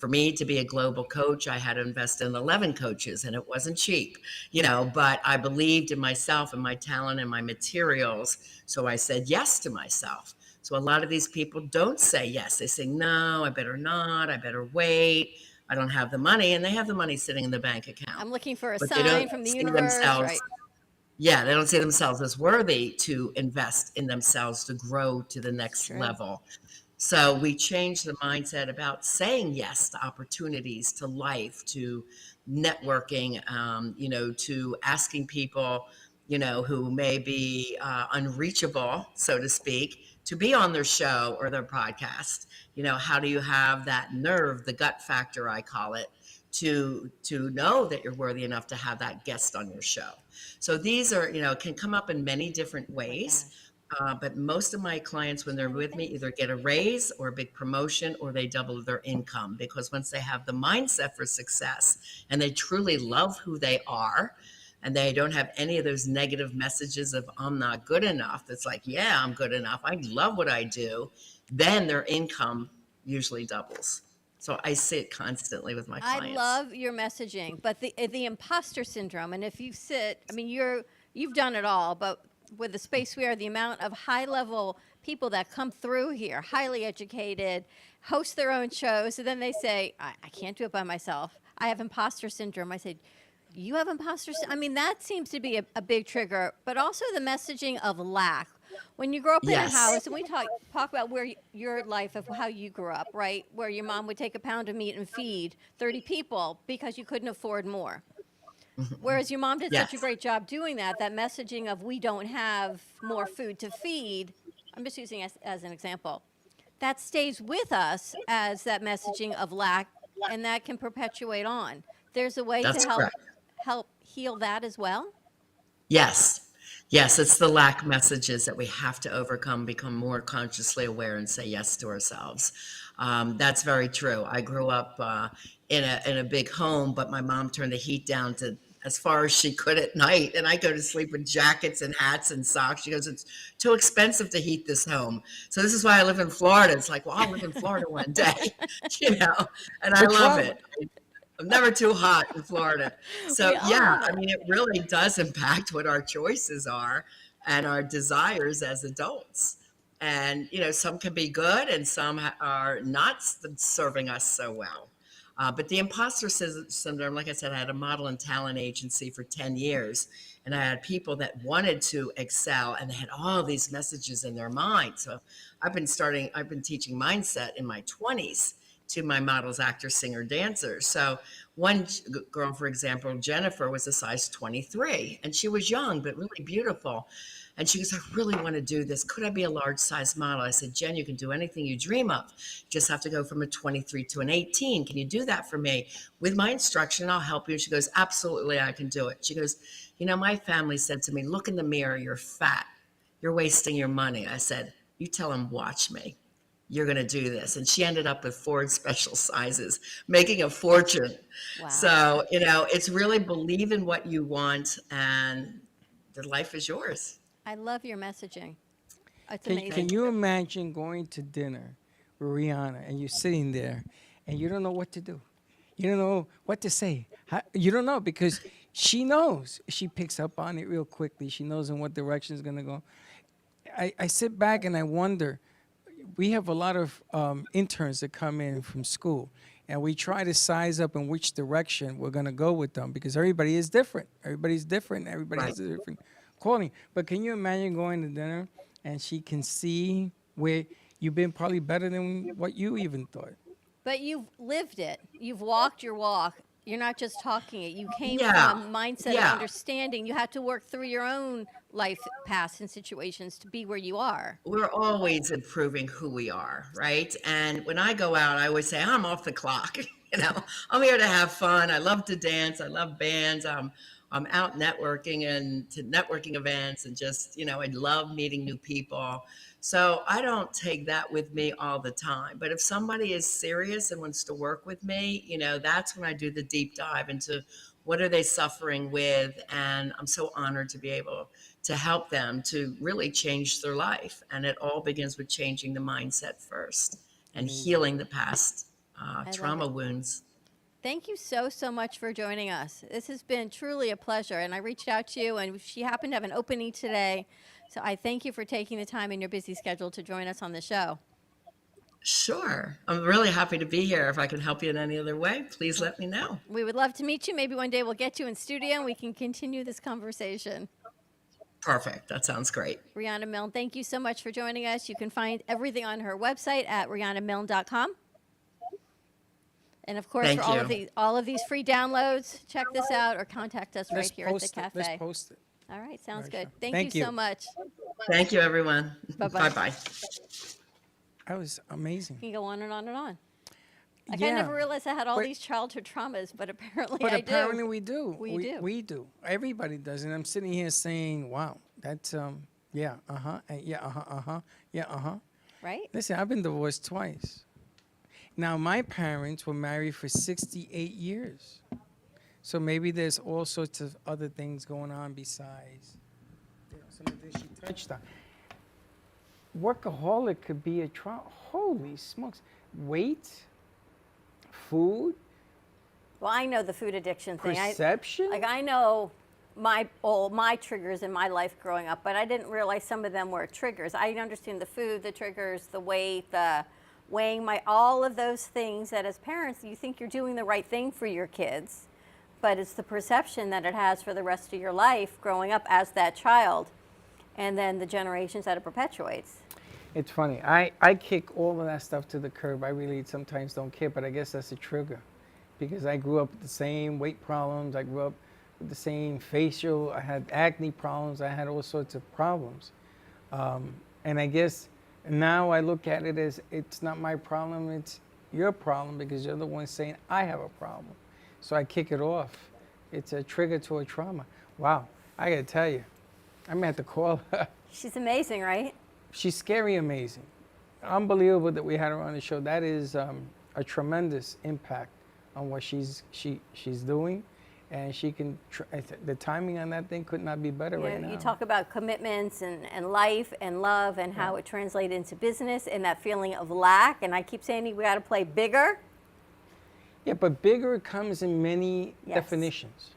for me to be a global coach, I had to invest in 11 coaches, and it wasn't cheap, you know, but I believed in myself and my talent and my materials. So I said yes to myself. So a lot of these people don't say yes. They say, no, I better not. I better wait. I don't have the money. And they have the money sitting in the bank account. I'm looking for a But they sign don't from the see universe, themselves- right? Yeah, they don't see themselves as worthy to invest in themselves to grow to the next True. level. So we changed the mindset about saying yes to opportunities, to life, to networking, you know, to asking people, you know, who may be unreachable, so to speak, to be on their show or their podcast. You know, how do you have that nerve, the gut factor, I call it, to know that you're worthy enough to have that guest on your show? So these are, you know, can come up in many different ways. But most of my clients, when they're with me, either get a raise or a big promotion, or they double their income, because once they have the mindset for success and they truly love who they are, and they don't have any of those negative messages of I'm not good enough. It's like, yeah, I'm good enough. I love what I do. Then their income usually doubles. So I see it constantly with my clients. I love your messaging, but the imposter syndrome, and if you sit, I mean, you've done it all, but with the space we are, the amount of high-level people that come through here, highly educated, host their own shows, and then they say, I can't do it by myself. I have imposter syndrome. I said, you have imposter syndrome? I mean, that seems to be a big trigger, but also the messaging of lack. When you grow up in a Yes. house, and we talk about where your life of how you grew up, right? Where your mom would take a pound of meat and feed 30 people because you couldn't afford more. Whereas your mom did such a Yes. great job doing that, that messaging of we don't have more food to feed, I'm just using as an example, that stays with us as that messaging of lack, and that can perpetuate on. There's a way That's to help correct. help heal that as well. Yes. Yes, it's the lack messages that we have to overcome, become more consciously aware, and say yes to ourselves. That's very true. I grew up in a big home, but my mom turned the heat down to as far as she could at night, and I go to sleep with jackets and hats and socks. She goes, "It's too expensive to heat this home." So this is why I live in Florida. It's like, well, I'll live in Florida one day, and I What's love wrong? it. I'm never too hot in Florida. So We all yeah, love I mean, it really does impact what our choices are and our desires as adults. And some can be good, and some are not serving us so well. But the imposter syndrome, like I said, I had a model and talent agency for 10 years, and I had people that wanted to excel, and they had all these messages in their mind. So I've been teaching mindset in my 20s to my models, actors, singer, dancers. So one girl, for example, Jennifer, was a size 23, and she was young but really beautiful. And she goes, I really want to do this. Could I be a large size model? I said, Jen, you can do anything you dream of. You just have to go from a 23 to an 18. Can you do that for me? With my instruction, I'll help you. And she goes, absolutely, I can do it. She goes, my family said to me, look in the mirror, you're fat. You're wasting your money. I said, you tell them, watch me. You're going to do this. And she ended up with 4 special sizes, making a fortune. Wow. So, it's really believe in what you want, and the life is yours. I love your messaging. It's Can amazing. you imagine going to dinner with Rihanna and you're sitting there and you don't know what to do? You don't know what to say. You don't know, because she knows. She picks up on it real quickly. She knows in what direction it's going to go. I sit back and I wonder, we have a lot of interns that come in from school, and we try to size up in which direction we're going to go with them, because everybody is different. Everybody's different. Everybody has a different calling. But can you imagine going to dinner and she can see where you've been probably better than what you even thought? But you've lived it. You've walked your walk. You're not just talking it. You came Yeah. from mindset Yeah. of understanding. You had to work through your own life paths and situations to be where you are. We're always improving who we are, right? And when I go out, I always say, I'm off the clock. I'm here to have fun. I love to dance. I love bands. I'm out networking and to networking events, and just, I love meeting new people. So I don't take that with me all the time. But if somebody is serious and wants to work with me, that's when I do the deep dive into what are they suffering with. And I'm so honored to be able to help them to really change their life. And it all begins with changing the mindset first and healing the past trauma wounds. Thank you so much for joining us. This has been truly a pleasure. And I reached out to you, and she happened to have an opening today. So I thank you for taking the time in your busy schedule to join us on the show. Sure. I'm really happy to be here. If I can help you in any other way, please let me know. We would love to meet you. Maybe one day we'll get you in studio and we can continue this conversation. Perfect. That sounds great. Rihanna Milne, thank you so much for joining us. You can find everything on her website at rihannamilne.com. And of course, Thank for you. all of these free downloads, check this out or contact us right here at the Let's cafe. post it. All right, sounds Very good. sure. Thank you so much. Thank you, everyone. Bye-bye. Bye-bye. That was amazing. You can go on and on and on. Like, Yeah. I never realized I had all But- these childhood traumas, but apparently But I apparently do. we do. We do. We do. Everybody does. And I'm sitting here saying, wow, that's, yeah, and yeah, yeah, Right? Listen, I've been divorced twice. Now, my parents were married for 68 years. So maybe there's all sorts of other things going on besides some of this she touched on. Workaholic could be a trauma. Holy smokes. Weight, food, Well, I know the food addiction thing. perception. I know all my triggers in my life growing up, but I didn't realize some of them were triggers. I understand the food, the triggers, the weight, the weighing, all of those things that as parents you think you're doing the right thing for your kids, but it's the perception that it has for the rest of your life growing up as that child, and then the generations that it perpetuates. It's funny. I kick all of that stuff to the curb. I really sometimes don't care, but I guess that's a trigger because I grew up with the same weight problems. I grew up with the same facial. I had acne problems. I had all sorts of problems. And I guess now I look at it as it's not my problem, it's your problem because you're the one saying I have a problem. So I kick it off. It's a trigger to a trauma. Wow, I gotta tell you, I'm gonna have to call her. She's amazing, right? She's scary amazing. Unbelievable that we had her on the show. That is a tremendous impact on what she's doing. And she can, the timing on that thing could not be better right now. You talk about commitments and life and love and how it translates into business and that feeling of lack. And I keep saying we got to play bigger. Yeah, but bigger comes in many Yes. definitions.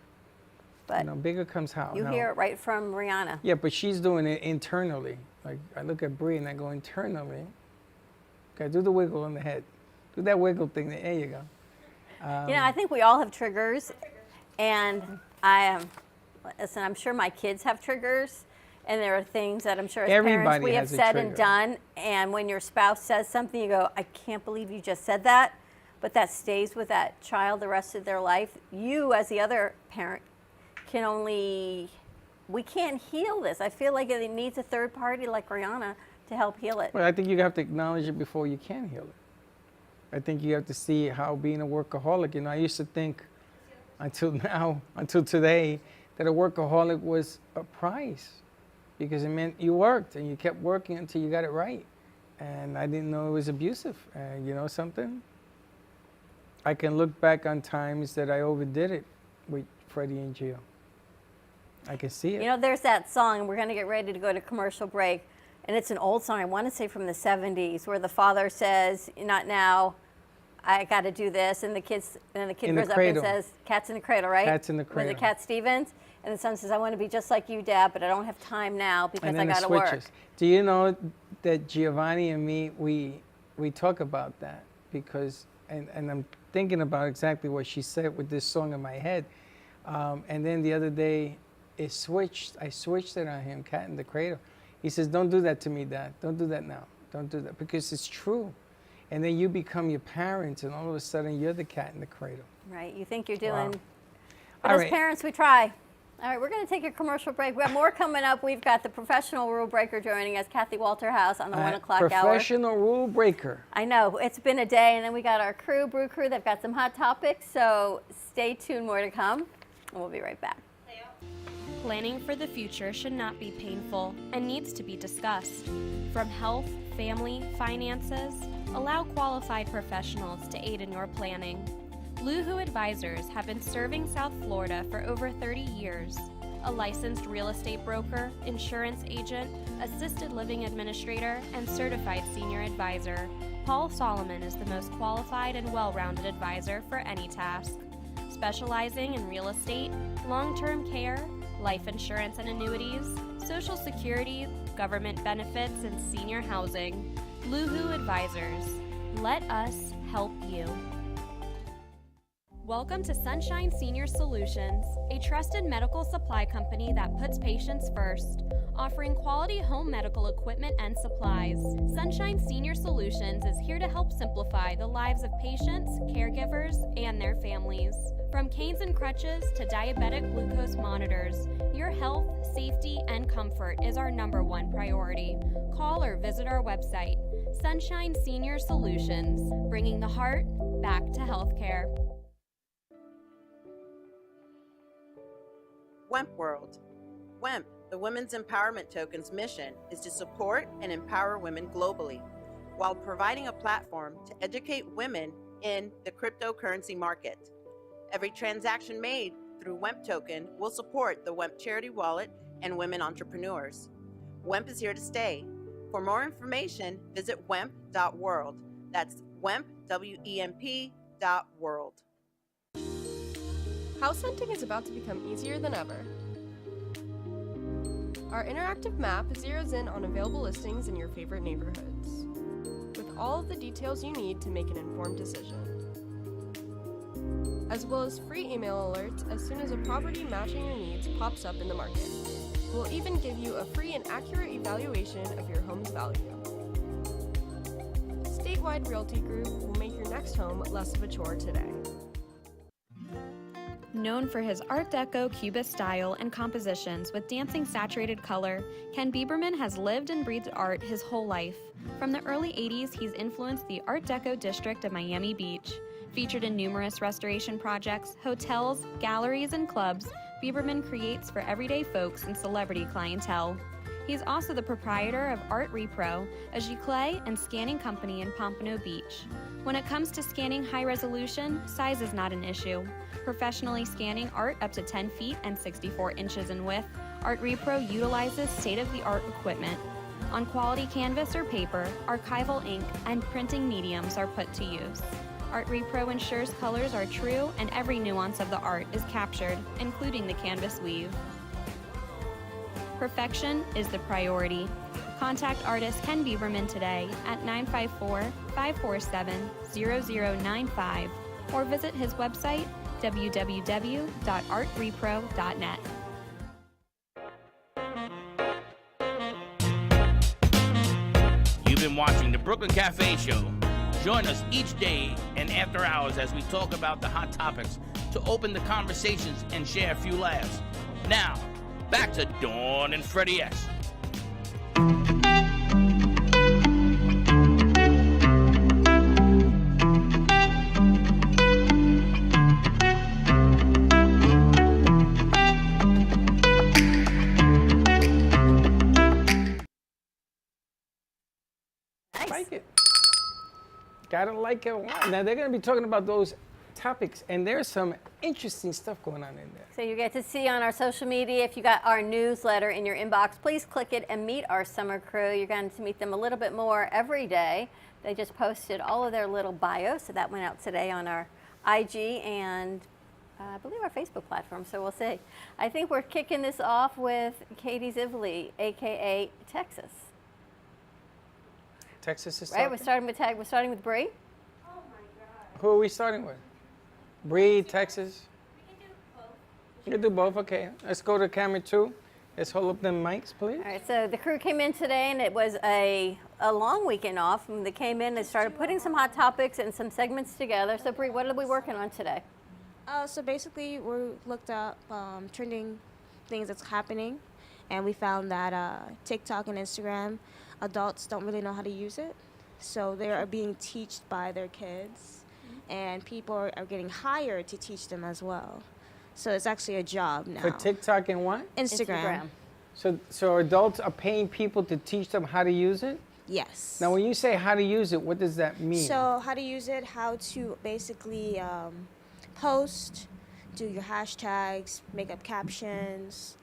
But you know, bigger comes how? you hear it right from Rihanna. Yeah, but she's doing it internally. Like I look at Brie and I go internally. Okay, do the wiggle on the head. Do that wiggle thing. There you go. I think we all have triggers. And listen, I'm sure my kids have triggers, and there are things that I'm sure as parents we have said and done. And when your spouse says something, you go, I can't believe you just said that. But that stays with that child the rest of their life. You, as the other parent, we can't heal this. I feel like it needs a third party like Rihanna to help heal it. Well, I think you have to acknowledge it before you can heal it. I think you have to see how being a workaholic, I used to think, until today, that a workaholic was a prize because it meant you worked and you kept working until you got it right. And I didn't know it was abusive. And you know something? I can look back on times that I overdid it with Freddie and Gio. I can see it. There's that song, and we're going to get ready to go to commercial break. And it's an old song, I want to say from the 70s, where the father says, not now, I got to do this, and the kid grows up and says, "Cat's in the cradle," right? Cat's in the cradle. Was it Cat Stevens? And the son says, "I want to be just like you, Dad, but I don't have time now because I got to work." Do you know that Giovanni and me, we talk about that because, and I'm thinking about exactly what she said with this song in my head, and then the other day, I switched it on him, Cat in the Cradle. He says, "Don't do that to me, Dad. Don't do that now. Don't do that," because it's true. And then you become your parents, and all of a sudden you're the cat in the cradle. Right. You think you're doing. Wow. But as parents, we try. All right, we're going to take a commercial break. We have more coming up. We've got the professional rule breaker joining us, Kathy Walterhouse, on the 1 o'clock hour. Professional rule breaker. I know. It's been a day. And then we got our Brew Crew. They've got some hot topics. So stay tuned. More to come. And we'll be right back. Planning for the future should not be painful and needs to be discussed. From health, family, finances, allow qualified professionals to aid in your planning. Luhu Advisors have been serving South Florida for over 30 years. A licensed real estate broker, insurance agent, assisted living administrator, and certified senior advisor, Paul Solomon is the most qualified and well-rounded advisor for any task. Specializing in real estate, long-term care, life insurance and annuities, Social Security, government benefits, and senior housing. Luhu Advisors. Let us help you. Welcome to Sunshine Senior Solutions, a trusted medical supply company that puts patients first, offering quality home medical equipment and supplies. Sunshine Senior Solutions is here to help simplify the lives of patients, caregivers, and their families. From canes and crutches to diabetic glucose monitors, your health, safety, and comfort is our #1 priority. Call or visit our website, Sunshine Senior Solutions, bringing the heart back to healthcare. WEMP World. WEMP, the Women's Empowerment Token's mission is to support and empower women globally, while providing a platform to educate women in the cryptocurrency market. Every transaction made through WEMP Token will support the WEMP Charity Wallet and women entrepreneurs. WEMP is here to stay. For more information, visit WEMP.world. That's WEMP, W-E-M-P.world. House hunting is about to become easier than ever. Our interactive map zeroes in on available listings in your favorite neighborhoods, with all of the details you need to make an informed decision, as well as free email alerts as soon as a property matching your needs pops up in the market. We'll even give you a free and accurate evaluation of your home's value. Statewide Realty Group will make your next home less of a chore today. Known for his Art Deco Cubist style and compositions with dancing saturated color, Ken Bieberman has lived and breathed art his whole life. From the early 80s, he's influenced the Art Deco district of Miami Beach. Featured in numerous restoration projects, hotels, galleries, and clubs, Bieberman creates for everyday folks and celebrity clientele. He's also the proprietor of Art Repro, a giclée and scanning company in Pompano Beach. When it comes to scanning high resolution, size is not an issue. Professionally scanning art up to 10 feet and 64 inches in width, Art Repro utilizes state-of-the-art equipment. On quality canvas or paper, archival ink and printing mediums are put to use. Art Repro ensures colors are true and every nuance of the art is captured, including the canvas weave. Perfection is the priority. Contact artist Ken Bieberman today at 954-547-0095 or visit his website www.artrepro.net. You've been watching the Brooklyn Cafe Show. Join us each day and after hours as we talk about the hot topics to open the conversations and share a few laughs. Now, back to Dawn and Freddie S. Like it. Gotta like it a lot. Now they're gonna be talking about those topics, and there's some interesting stuff going on in there. So you get to see on our social media, if you got our newsletter in your inbox, please click it and meet our summer crew. You're going to meet them a little bit more every day. They just posted all of their little bios, so that went out today on our IG and I believe our Facebook platform, so we'll see. I think we're kicking this off with Katie Zivley, AKA Texas. Texas is Right, we're starting with Bree. Who are we starting with? Bree, Texas? We can do both, okay. Let's go to camera 2. Let's hold up them mics, please. All right, so the crew came in today, and it was a long weekend off. And they came in and started putting some hot topics and some segments together. So, Bree, what are we working on today? So basically, we looked up trending things that's happening, and we found that TikTok and Instagram, adults don't really know how to use it. So they are being taught by their kids, and people are getting hired to teach them as well. So it's actually a job now. For TikTok and what? Instagram. So adults are paying people to teach them how to use it? Yes. Now, when you say how to use it, what does that mean? So how to use it, how to basically post, do your hashtags, make up captions,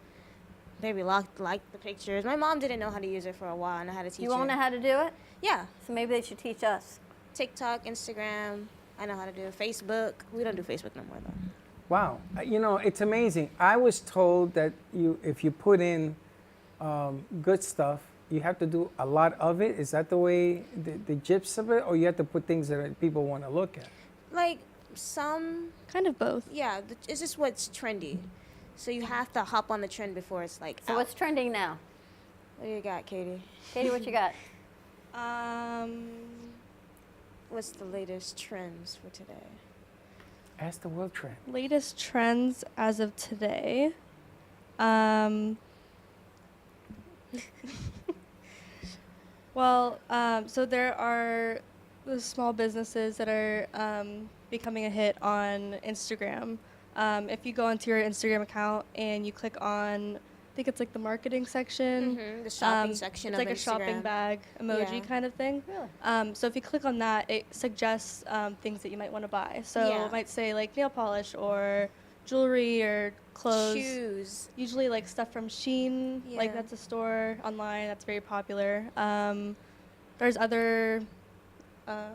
maybe like the pictures. My mom didn't know how to use it for a while, and I had to teach her. You won't know how to do it? Yeah. So maybe they should teach us. TikTok, Instagram, I know how to do it. Facebook, we don't do Facebook no more though. Wow, you know, it's amazing. I was told that if you put in good stuff, you have to do a lot of it. Is that the way, the gist of it? Or you have to put things that people want to look at? Like some... Kind of both. Yeah, it's just what's trendy. So you have to hop on the trend before it's like So out. what's trending now? What do you got, Katie? Katie, what you got? What's the latest trends for today? Ask the world trend. Latest trends as of today. Well, so there are the small businesses that are becoming a hit on Instagram. If you go into your Instagram account and you click on, I think it's like the marketing section. The shopping section it's of like a shopping Instagram. bag emoji Yeah. kind of thing. Really? So if you click on that, it suggests things that you might want to buy. So Yeah. it might say like nail polish or jewelry or clothes. Shoes. Usually like stuff from Shein, like Yeah. that's a store online that's very popular. There's other, I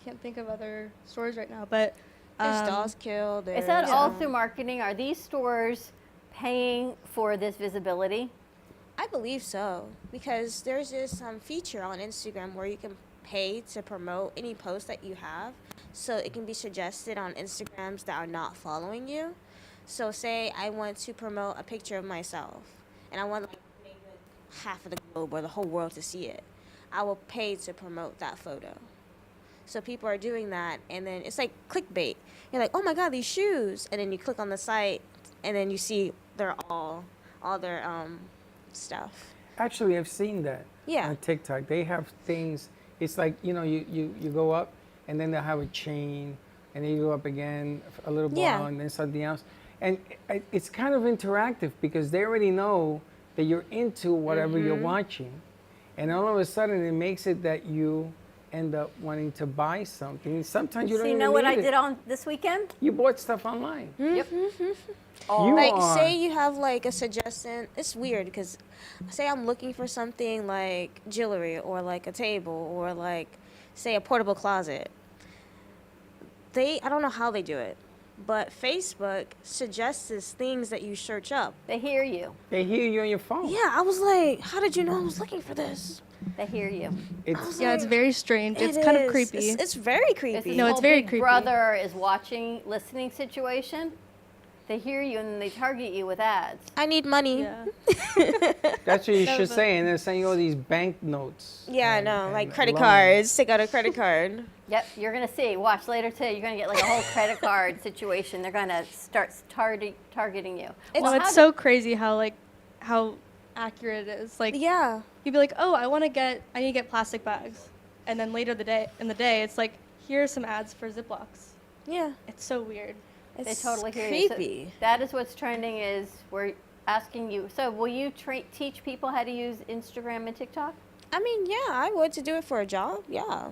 can't think of other stores right now, but There's Dolls Kill. Is that all through marketing? Are these stores paying for this visibility? I I believe so, because there's this feature on Instagram where you can pay to promote any post that you have, so it can be suggested on Instagrams that are not following you. So say I want to promote a picture of myself, and I want like maybe half of the globe or the whole world to see it. I will pay to promote that photo. So people are doing that, and then it's like clickbait. You're like, oh my God, these shoes, and then you click on the site, and then you see they're all their stuff. Actually, I've seen that on TikTok. They have things. It's like, you know, you go up, and then they'll have a chain, and then you go up again a little while, and then something else. And it's kind of interactive because they already know that you're into whatever you're watching. And all of a sudden, it makes it that you end up wanting to buy something. Sometimes you don't even know what need I it. did on this weekend? You bought stuff online. Yep. Say you have like a suggestion. It's weird because say I'm looking for something like jewelry or like a table or like say a portable closet. I don't know how they do it, but Facebook suggests things that you search up. They hear you. They hear you on your phone. Yeah, I was like, how did you know I was looking for this? They hear you. It's very strange. It's It kind of is. creepy. It's very creepy. It's this No, it's whole very Big creepy. Brother is watching, listening situation. They hear you and then they target you with ads. I need money. Yeah. That's what you should say. And they're saying all these bank notes. Yeah, I know. Like credit loans. cards. Take out a credit card. Yep, you're gonna see. Watch later today. You're gonna get like a whole credit card situation. They're gonna start targeting you. It's so crazy how accurate it is. Like, yeah, you'd be like, oh, I need to get plastic bags, and then later in the day, it's like, here's some ads for Ziplocs. Yeah, it's so weird. They totally hear you. creepy. So that is what's trending. Is we're asking you. So will you teach people how to use Instagram and TikTok? I mean, yeah, I would to do it for a job. Yeah,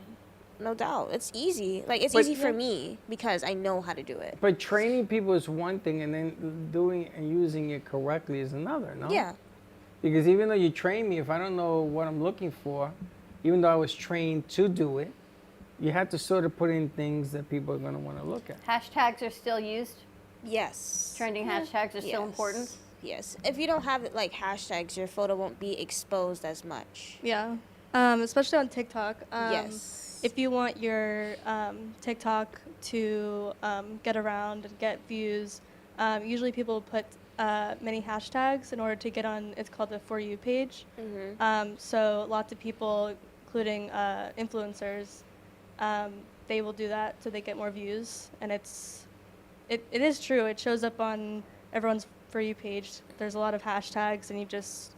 no doubt. It's easy. Like it's But- easy for me because I know how to do it. But training people is one thing, and then doing and using it correctly is another, no? Yeah. Because even though you train me, if I don't know what I'm looking for, even though I was trained to do it, you have to sort of put in things that people are going to want to look at. Hashtags are still used. Yes. Trending hashtags are still important. Yes. If you don't have it like hashtags, your photo won't be exposed as much. Yeah, especially on TikTok. Yes. If you want your TikTok to get around and get views, usually people put many hashtags in order to get on. It's called the For You page. So lots of people, including influencers, they will do that so they get more views, and it is true. It shows up on everyone's For You page. There's a lot of hashtags, and you just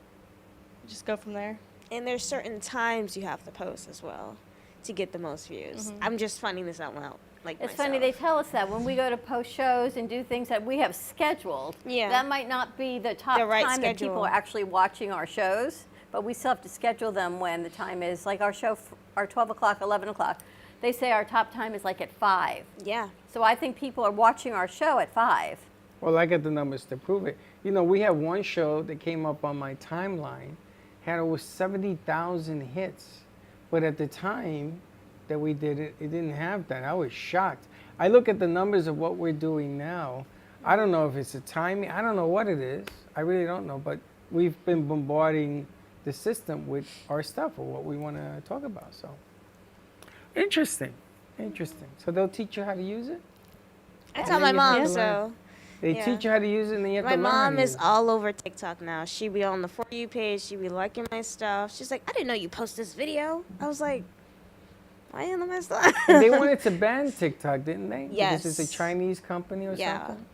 go from there. And there's certain times you have to post as well to get the most views. I'm just finding this out now. Like It's myself. funny, they tell us that when we go to post shows and do things that we have scheduled, that might not be the top The right time that people schedule. are actually watching our shows, but we still have to schedule them when the time is, like our show, our 12 o'clock, 11 o'clock. They say our top time is like at 5. Yeah. So I think people are watching our show at 5. Well, I got the numbers to prove it. You know, we have one show that came up on my timeline, had over 70,000 hits. But at the time that we did it, it didn't have that. I was shocked. I look at the numbers of what we're doing now. I don't know if it's a timing. I don't know what it is. I really don't know. But we've been bombarding the system with our stuff or what we want to talk about. So interesting. So they'll teach you how to use it? I And tell then my you have mom to learn. so. They Yeah. teach you how to use it, and then you have My to learn how mom to is use it. all over TikTok now. She be on the For You page. She be liking my stuff. She's like, I didn't know you post this video. I was like, why you on my stuff? They wanted to ban TikTok, didn't they? Yes. Because it's a Chinese company or something?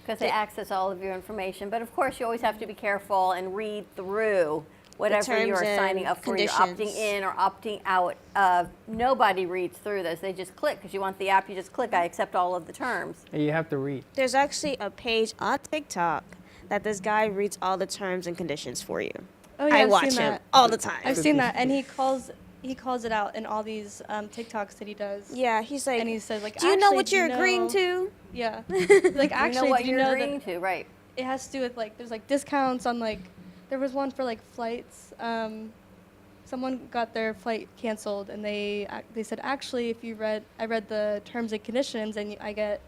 Because they access all of your information. But of course, you always have to be careful and read through whatever you are terms and signing up for. You're opting conditions. in or opting out of. Nobody reads through those. They just click because you want the app. You just click, I accept all of the terms. And you have to read. There's actually a page on TikTok that this guy reads all the terms and conditions for you. Oh yeah, I I've watch seen him that. all the time. I've seen that, and he calls it out in all these TikToks that he does. Yeah, he's like, and he says like, do you know "Actually, what do you you're agreeing know-" to? Yeah, You like know actually, what did you you're know agreeing that to, right? it has to do with like there's like discounts on like there was one for like flights. Someone got their flight canceled, and they said actually if I read the terms and conditions, and I get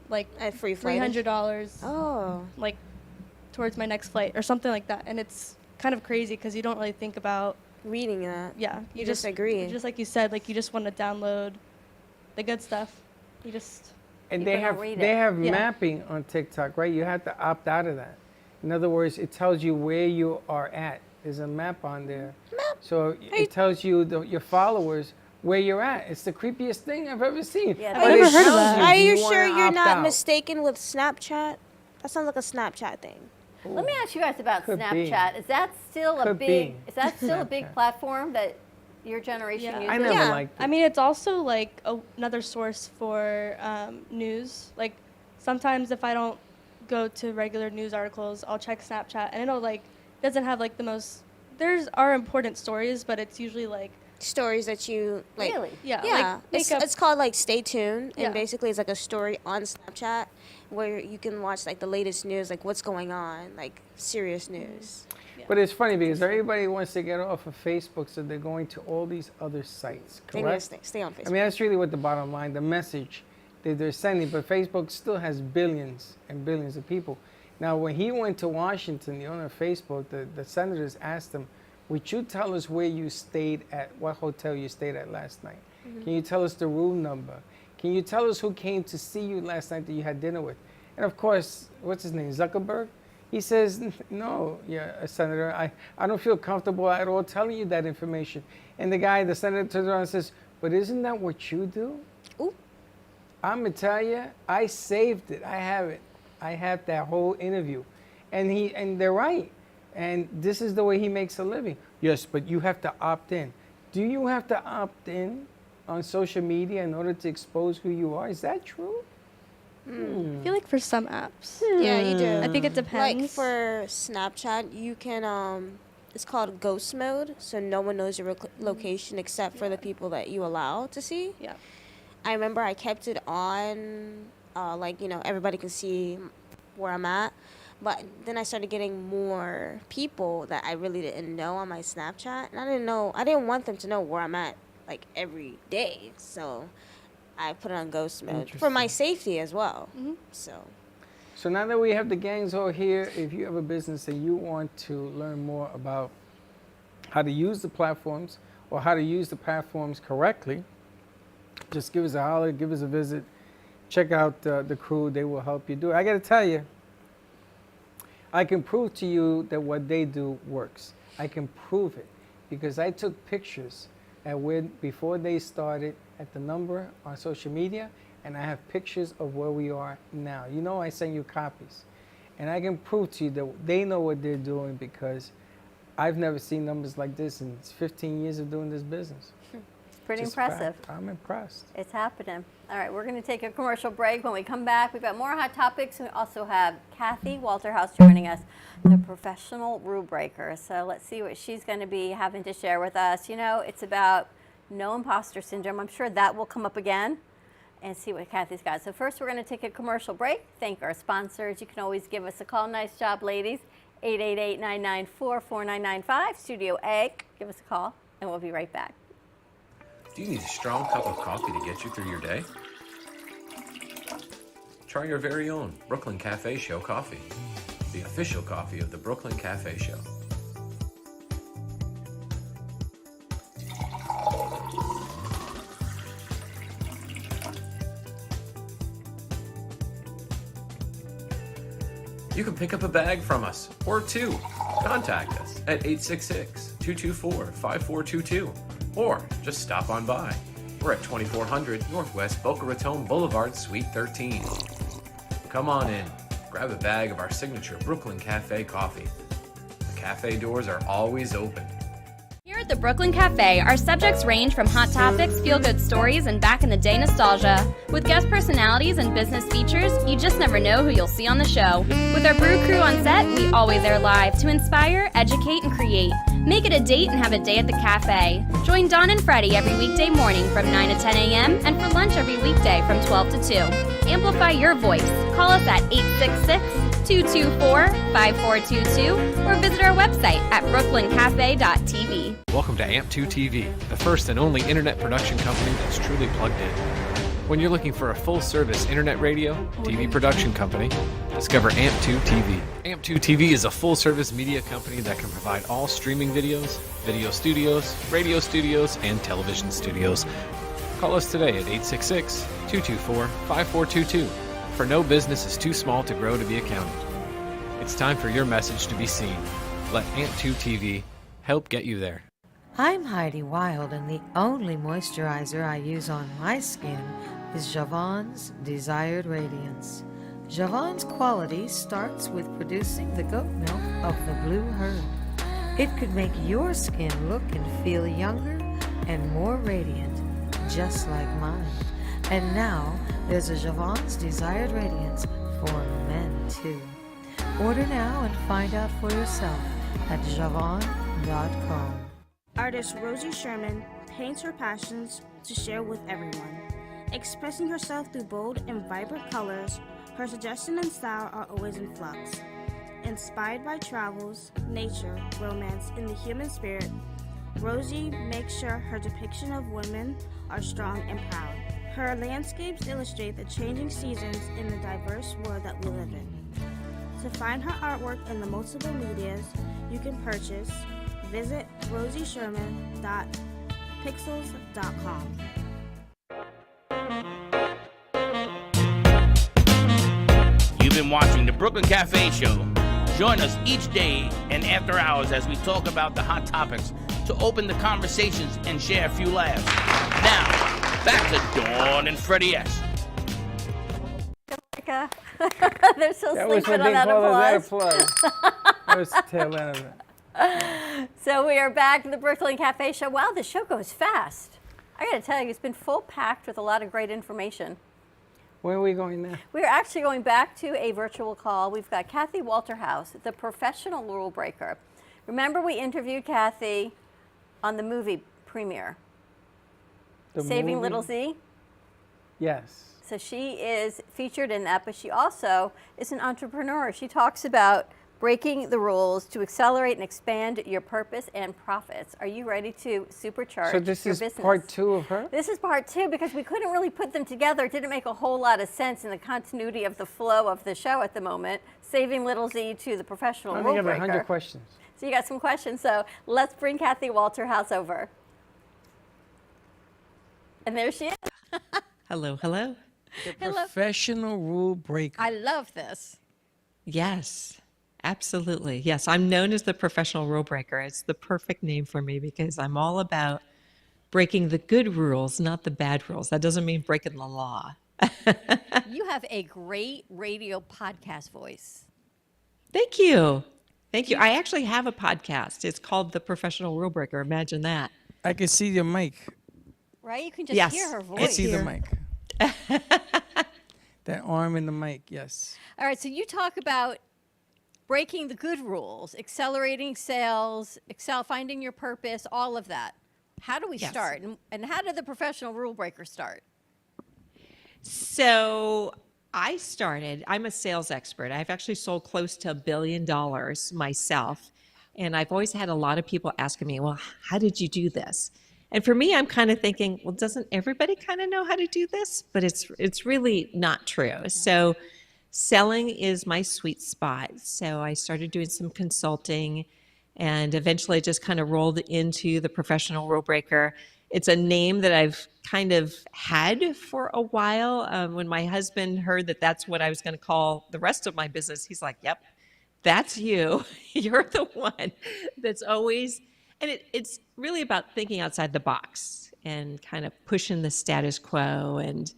like a free flight. $300. Oh, like towards my next flight or something like that, and it's kind of crazy because you don't really think about reading that. Yeah, You just agree. Just like you said, like you just want to download the good stuff. You just And they have mapping on TikTok, right? You have to opt out of that. In other words, it tells you where you are at. There's a map on there. So it tells you your followers where you're at. It's the creepiest thing I've ever seen. Yeah, But I've it never heard of tells that. you, Are do you wanna sure you're opt not out? mistaken with Snapchat? That sounds like a Snapchat thing. Let me ask you guys about Could be. Snapchat. Is that still a Could big? be. Is that still a big platform that your generation uses? I never liked it. I mean, it's also like another source for news. Like sometimes if I don't go to regular news articles, I'll check Snapchat, and it'll like doesn't have like the most. There's are important stories, but it's usually like stories that you like. Really? Yeah. Yeah. Like It's called like Stay Tuned, Yeah. and basically it's like a story on Snapchat where you can watch like the latest news, like what's going on, like serious news. But it's funny because everybody wants to get off of Facebook, so they're going to all these other sites, They need to correct? stay on Facebook. I mean, that's really what the bottom line, the message that they're sending. But Facebook still has billions and billions of people. Now, when he went to Washington, the owner of Facebook, the senators asked him, would you tell us where you stayed at, what hotel you stayed at last night? Can you tell us the room number? Can you tell us who came to see you last night that you had dinner with? And of course, what's his name, Zuckerberg? He says, no, Senator, I don't feel comfortable at all telling you that information. And the senator turns around and says, but isn't that what you do? Ooh. I'm going to tell you, I saved it. I have it. I have that whole interview. And they're right. And this is the way he makes a living. Yes, but you have to opt in. Do you have to opt in on social media in order to expose who you are? Is that true? I feel like for some apps. Yeah, you do. I think it depends. Like for Snapchat, you can it's called ghost mode, so no one knows your location except for the people that you allow to see. Yeah. I remember I kept it on, everybody can see where I'm at. But then I started getting more people that I really didn't know on my Snapchat, and I didn't want them to know where I'm at like every day. So I put it on ghost mode for my safety as well. So now that we have the gangs all here, if you have a business and you want to learn more about how to use the platforms or how to use the platforms correctly, just give us a holler, give us a visit, check out the crew. They will help you do it. I got to tell you, I can prove to you that what they do works. I can prove it because I took pictures before they started at the number on social media, and I have pictures of where we are now. You know, I send you copies. And I can prove to you that they know what they're doing because I've never seen numbers like this in 15 years of doing this business. It's pretty Just impressive. fact. I'm impressed. It's happening. All right, we're going to take a commercial break. When we come back, we've got more hot topics. We also have Kathy Walterhouse joining us, the professional rule breaker. So let's see what she's going to be having to share with us. You know, it's about no imposter syndrome. I'm sure that will come up again and see what Kathy's got. So first, we're going to take a commercial break. Thank our sponsors. You can always give us a call. Nice job, ladies. 888-994-4995, Studio A. Give us a call, and we'll be right back. Do you need a strong cup of coffee to get you through your day? Try your very own Brooklyn Cafe Show coffee, the official coffee of the Brooklyn Cafe Show. You can pick up a bag from us, or two. Contact us at 866-224-5422, or just stop on by. We're at 2400 Northwest Boca Raton Boulevard, Suite 13. Come on in, grab a bag of our signature Brooklyn Cafe coffee. The cafe doors are always open. Here at the Brooklyn Cafe, our subjects range from hot topics, feel-good stories, and back-in-the-day nostalgia. With guest personalities and business features, you just never know who you'll see on the show. With our brew crew on set, we always air live to inspire, educate, and create. Make it a date and have a day at the cafe. Join Dawn and Freddie every weekday morning from 9 to 10 a.m. and for lunch every weekday from 12 to 2. Amplify your voice. Call us at 866-224-5422 or visit our website at brooklyncafe.tv. Welcome to AMP2 TV, the first and only internet production company that's truly plugged in. When you're looking for a full-service internet radio, TV production company, discover AMP2 TV. AMP2 TV is a full-service media company that can provide all streaming videos, video studios, radio studios, and television studios. Call us today at 866-224-5422, for no business is too small to grow to be accounted. It's time for your message to be seen. Let AMP2 TV help get you there. I'm Heidi Wild, and the only moisturizer I use on my skin is Javon's Desired Radiance. Javon's quality starts with producing the goat milk of the blue herd. It could make your skin look and feel younger and more radiant, just like mine. And now, there's a Javon's Desired Radiance for men, too. Order now and find out for yourself at javon.com. Artist Rosie Sherman paints her passions to share with everyone. Expressing herself through bold and vibrant colors, her suggestion and style are always in flux. Inspired by travels, nature, romance, and the human spirit, Rosie makes sure her depiction of women are strong and proud. Her landscapes illustrate the changing seasons in the diverse world that we live in. To find her artwork in the multiple medias you can purchase, visit rosiesherman.pixels.com. You've been watching the Brooklyn Cafe Show. Join us each day and after hours as we talk about the hot topics to open the conversations and share a few laughs. Now, back to Dawn and Freddie S. They're still That was sleeping what on they that call applause. that applause. That was the tail end of it. So we are back at the Brooklyn Cafe Show. Wow, the show goes fast. I got to tell you, it's been full packed with a lot of great information. Where are we going now? We're actually going back to a virtual call. We've got Kathy Walterhouse, the professional rule breaker. Remember we interviewed Kathy on the movie premiere, Saving movie? Little Z? Yes. So she is featured in that, but she also is an entrepreneur. She talks about breaking the rules to accelerate and expand your purpose and profits. Are you ready to supercharge So this your is business? part 2 of her? This is part 2 because we couldn't really put them together. It didn't make a whole lot of sense in the continuity of the flow of the show at the moment. Saving Little Z to the professional I rule think I have breaker. 100 questions. So you got some questions. So let's bring Kathy Walterhouse over. And there she is. Hello, hello. The professional rule breaker. I love this. Yes, absolutely. Yes, I'm known as the professional rule breaker. It's the perfect name for me because I'm all about breaking the good rules, not the bad rules. That doesn't mean breaking the law. You have a great radio podcast voice. Thank you. Thank you. I actually have a podcast. It's called The Professional Rule Breaker. Imagine that. I can see your mic. Right? You can just Yes. hear her voice. I see the mic. That arm in the mic, yes. All right, so you talk about breaking the good rules, accelerating sales, finding your purpose, all of that. How do we Yes. start? And how did the professional rule breaker start? So I'm a sales expert. I've actually sold close to $1 billion myself. And I've always had a lot of people asking me, well, how did you do this? And for me, I'm kind of thinking, well, doesn't everybody kind of know how to do this? But it's really not true. So selling is my sweet spot. So I started doing some consulting and eventually just kind of rolled into the professional rule breaker. It's a name that I've kind of had for a while. When my husband heard that that's what I was going to call the rest of my business, he's like, yep, that's you. You're the one that's always, and it's really about thinking outside the box and kind of pushing the status quo and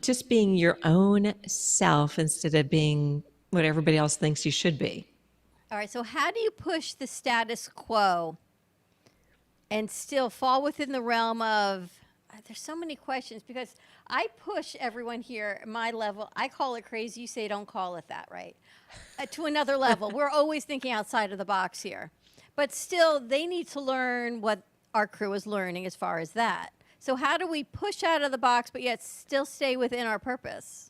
just being your own self instead of being what everybody else thinks you should be. All right, so how do you push the status quo and still fall within the realm of, there's so many questions because I push everyone here at my level. I call it crazy. You say don't call it that, right? To another level. We're always thinking outside of the box here. But still, they need to learn what our crew is learning as far as that. So how do we push out of the box but yet still stay within our purpose?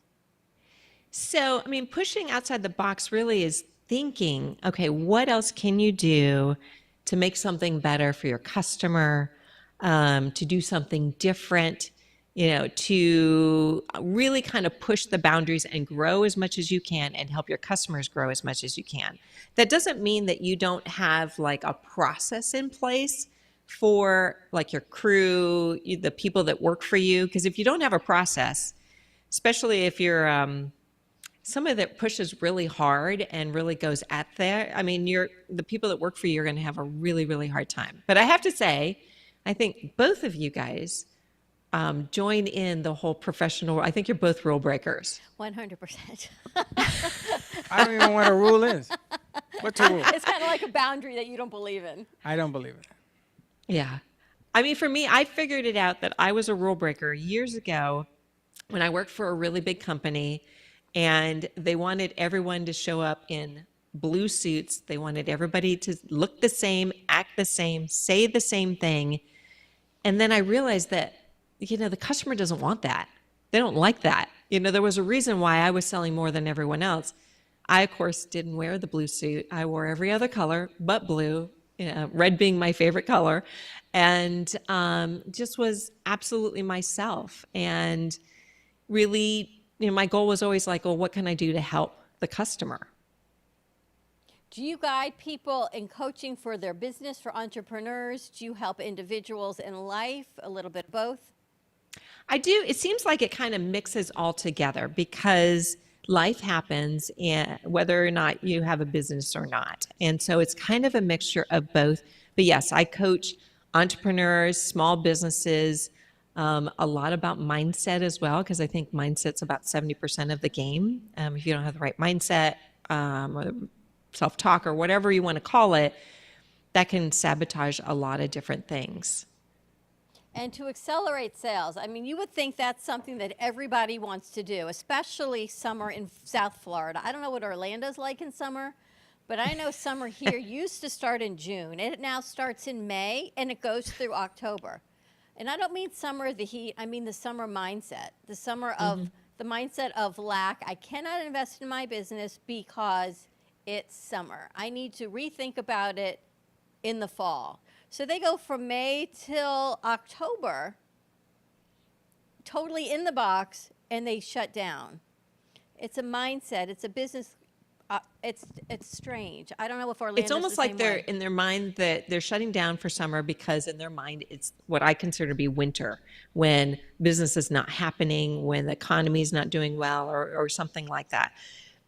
So, I mean, pushing outside the box really is thinking, okay, what else can you do to make something better for your customer, to do something different? to really kind of push the boundaries and grow as much as you can and help your customers grow as much as you can. That doesn't mean that you don't have like a process in place for like your crew, the people that work for you. Because if you don't have a process, especially if you're somebody that pushes really hard and really goes at there, I mean, the people that work for you are going to have a really, really hard time. But I have to say, I think both of you guys join in the whole professional. I think you're both rule breakers. 100%. I don't even know what a rule is. What's a rule? It's kind of like a boundary that you don't believe in. I don't believe it. Yeah. I mean, for me, I figured it out that I was a rule breaker years ago when I worked for a really big company, and they wanted everyone to show up in blue suits. They wanted everybody to look the same, act the same, say the same thing. And then I realized that, the customer doesn't want that. They don't like that. There was a reason why I was selling more than everyone else. I, of course, didn't wear the blue suit. I wore every other color but blue, red being my favorite color, and just was absolutely myself. And really, my goal was always like, well, what can I do to help the customer? Do you guide people in coaching for their business, for entrepreneurs? Do you help individuals in life? A little bit of both? I do. It seems like it kind of mixes all together because life happens, and whether or not you have a business or not. And so it's kind of a mixture of both. But yes, I coach entrepreneurs, small businesses, a lot about mindset as well, because I think mindset's about 70% of the game. If you don't have the right mindset, or self-talk or whatever you want to call it, that can sabotage a lot of different things. And to accelerate sales, I mean, you would think that's something that everybody wants to do, especially summer in South Florida. I don't know what Orlando's like in summer, but I know summer here used to start in June. It now starts in May, and it goes through October. And I don't mean summer of the heat, I mean the summer mindset, the summer of the mindset of lack. I cannot invest in my business because it's summer. I need to rethink about it in the fall. So they go from May till October, totally in the box, and they shut down. It's a mindset. It's a business. It's strange. I don't know if Orlando's It's almost the like same they're way. in their mind that they're shutting down for summer because in their mind it's what I consider to be winter, when business is not happening, when the economy is not doing well, or something like that.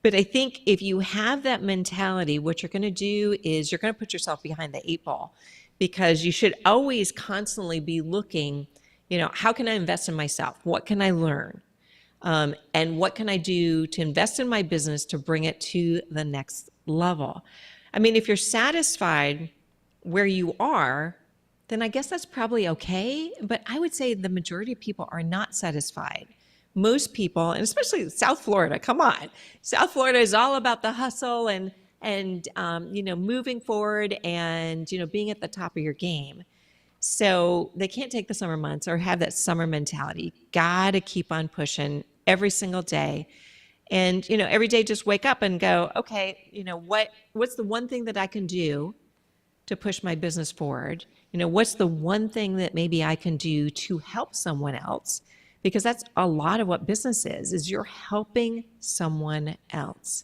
But I think if you have that mentality, what you're going to do is you're going to put yourself behind the 8 ball, because you should always constantly be looking, how can I invest in myself? What can I learn? And what can I do to invest in my business to bring it to the next level? I mean, if you're satisfied where you are, then I guess that's probably okay. But I would say the majority of people are not satisfied. Most people, and especially South Florida, come on. South Florida is all about the hustle and moving forward and, being at the top of your game. So they can't take the summer months or have that summer mentality. Got to keep on pushing every single day. And, every day just wake up and go, okay, what's the one thing that I can do to push my business forward? What's the one thing that maybe I can do to help someone else? Because that's a lot of what business is you're helping someone else.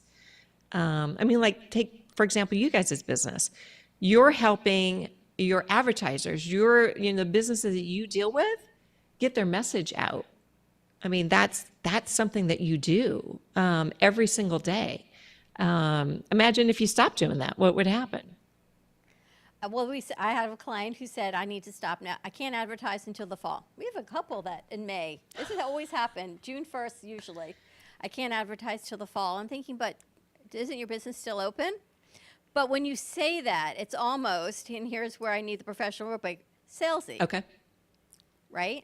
Take, for example, you guys' business. You're helping your advertisers, the businesses that you deal with, get their message out. I mean, that's something that you do every single day. Imagine if you stopped doing that, what would happen? I have a client who said, I need to stop now. I can't advertise until the fall. We have a couple that in May. This has always happened, June 1st usually. I can't advertise till the fall. I'm thinking, but isn't your business still open? But when you say that, it's almost, and here's where I need the professional word, like salesy. Okay. Right?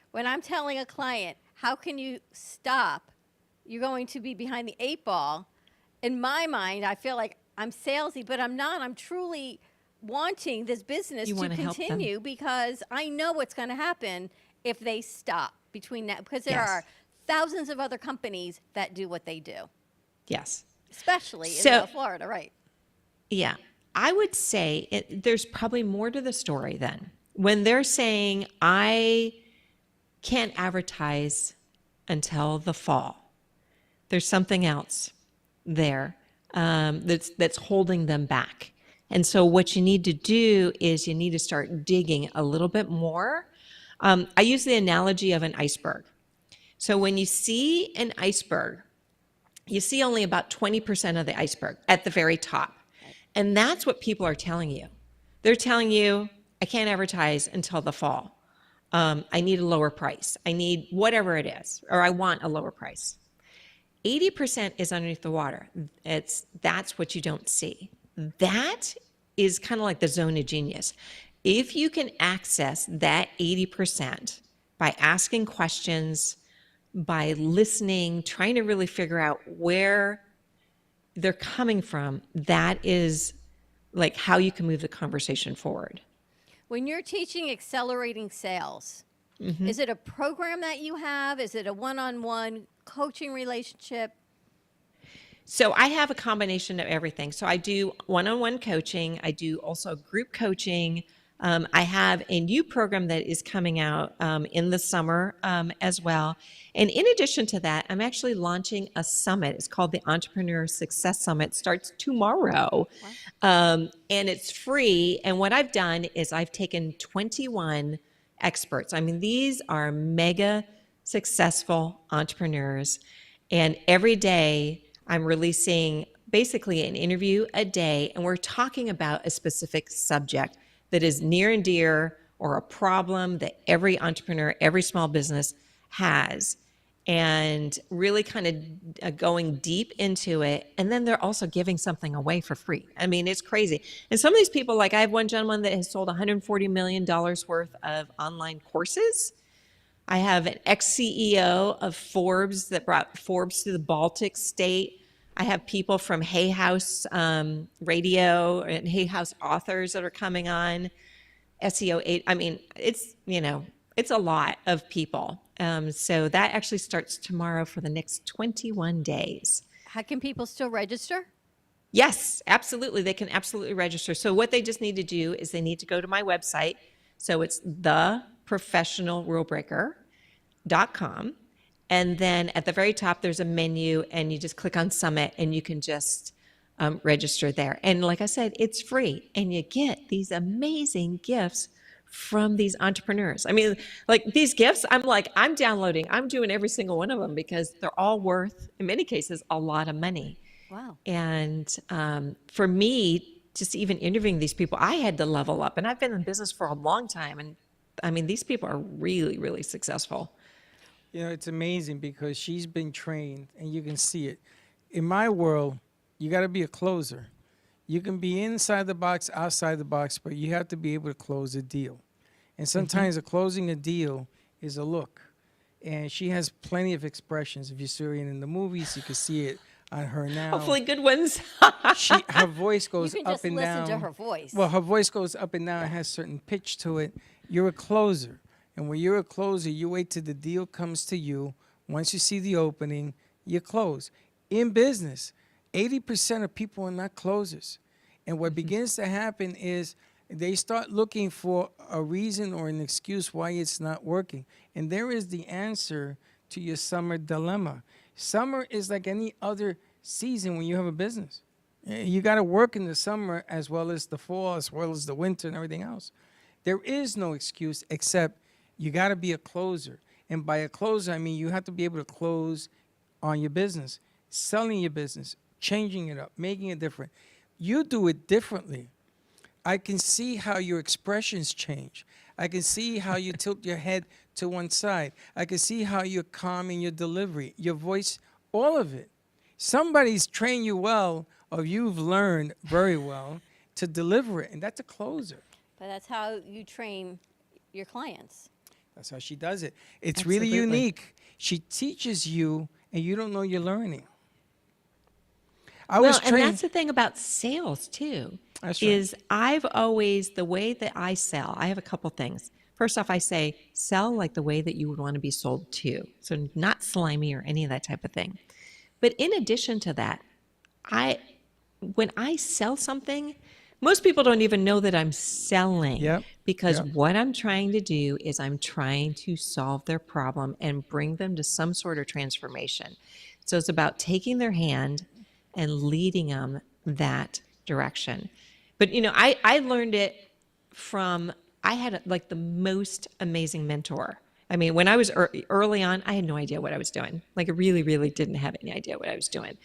When I'm telling a client, how can you stop? You're going to be behind the 8 ball. In my mind, I feel like I'm salesy, but I'm not. I'm truly wanting this business to continue because I know what's going to happen if they stop between that, because there are thousands of other companies that do what they do. Yes. Especially in South Florida, right? Yeah. I would say there's probably more to the story then. When they're saying, I can't advertise until the fall. There's something else there that's holding them back. And so what you need to do is you need to start digging a little bit more. I use the analogy of an iceberg. So when you see an iceberg, you see only about 20% of the iceberg at the very top. And that's what people are telling you. They're telling you, I can't advertise until the fall. I need a lower price. I need whatever it is, or I want a lower price. 80% is underneath the water. That's what you don't see. That is kind of like the zone of genius. If you can access that 80% by asking questions, by listening, trying to really figure out where they're coming from, that is like how you can move the conversation forward. When you're teaching accelerating sales, is it a program that you have? Is it a one-on-one coaching relationship? So I have a combination of everything. So I do one-on-one coaching. I do also group coaching. I have a new program that is coming out in the summer as well. And in addition to that, I'm actually launching a summit. It's called the Entrepreneur Success Summit. It starts tomorrow. And it's free. And what I've done is I've taken 21 experts. I mean, these are mega successful entrepreneurs. And every day I'm releasing basically an interview a day, and we're talking about a specific subject that is near and dear, or a problem that every entrepreneur, every small business has, and really kind of going deep into it. And then they're also giving something away for free. I mean, it's crazy. And some of these people, like I have one gentleman that has sold $140 million worth of online courses. I have an ex-CEO of Forbes that brought Forbes to the Baltic state. I have people from Hay House Radio and Hay House authors that are coming on. SEO 8. I mean, it's a lot of people. So that actually starts tomorrow for the next 21 days. How can people still register? Yes, absolutely. They can absolutely register. So what they just need to do is they need to go to my website. So it's theprofessionalrulebreaker.com. And then at the very top, there's a menu, and you just click on Summit, and you can just register there. And like I said, it's free, and you get these amazing gifts from these entrepreneurs. I mean, like these gifts, I'm downloading, I'm doing every single one of them because they're all worth, in many cases, a lot of money. Wow. And for me, just even interviewing these people, I had to level up, and I've been in business for a long time. And I mean, these people are really, really successful. You know, it's amazing because she's been trained, and you can see it. In my world, you got to be a closer. You can be inside the box, outside the box, but you have to be able to close a deal. And sometimes closing a deal is a look. And she has plenty of expressions. If you see her in the movies, you can see it on her now. Hopefully good ones. Her voice goes you can up just and listen down. to her voice. Well, her voice goes up and down. It has certain pitch to it. You're a closer. And when you're a closer, you wait till the deal comes to you. Once you see the opening, you close. In business, 80% of people are not closers. And what begins to happen is they start looking for a reason or an excuse why it's not working. And there is the answer to your summer dilemma. Summer is like any other season when you have a business. You got to work in the summer as well as the fall, as well as the winter and everything else. There is no excuse except you got to be a closer. And by a closer, I mean you have to be able to close on your business, selling your business, changing it up, making it different. You do it differently. I can see how your expressions change. I can see how you tilt your head to one side. I can see how you're calm in your delivery, your voice, all of it. Somebody's trained you well, or you've learned very well to deliver it, and that's a closer. But that's how you train your clients. That's how she does it. It's really unique. She teaches you, and you don't know you're learning. And that's the thing about sales too. That's right. Is I've always, the way that I sell, I have a couple things. First off, I say sell like the way that you would want to be sold to. So not slimy or any of that type of thing. But in addition to that, when I sell something, most people don't even know that I'm selling because Yeah. what I'm trying to do is I'm trying to solve their problem and bring them to some sort of transformation. So it's about taking their hand and leading them that direction. But I learned it from, I had like the most amazing mentor. I mean, when I was early on, I had no idea what I was doing. Like I really, really didn't have any idea what I was doing.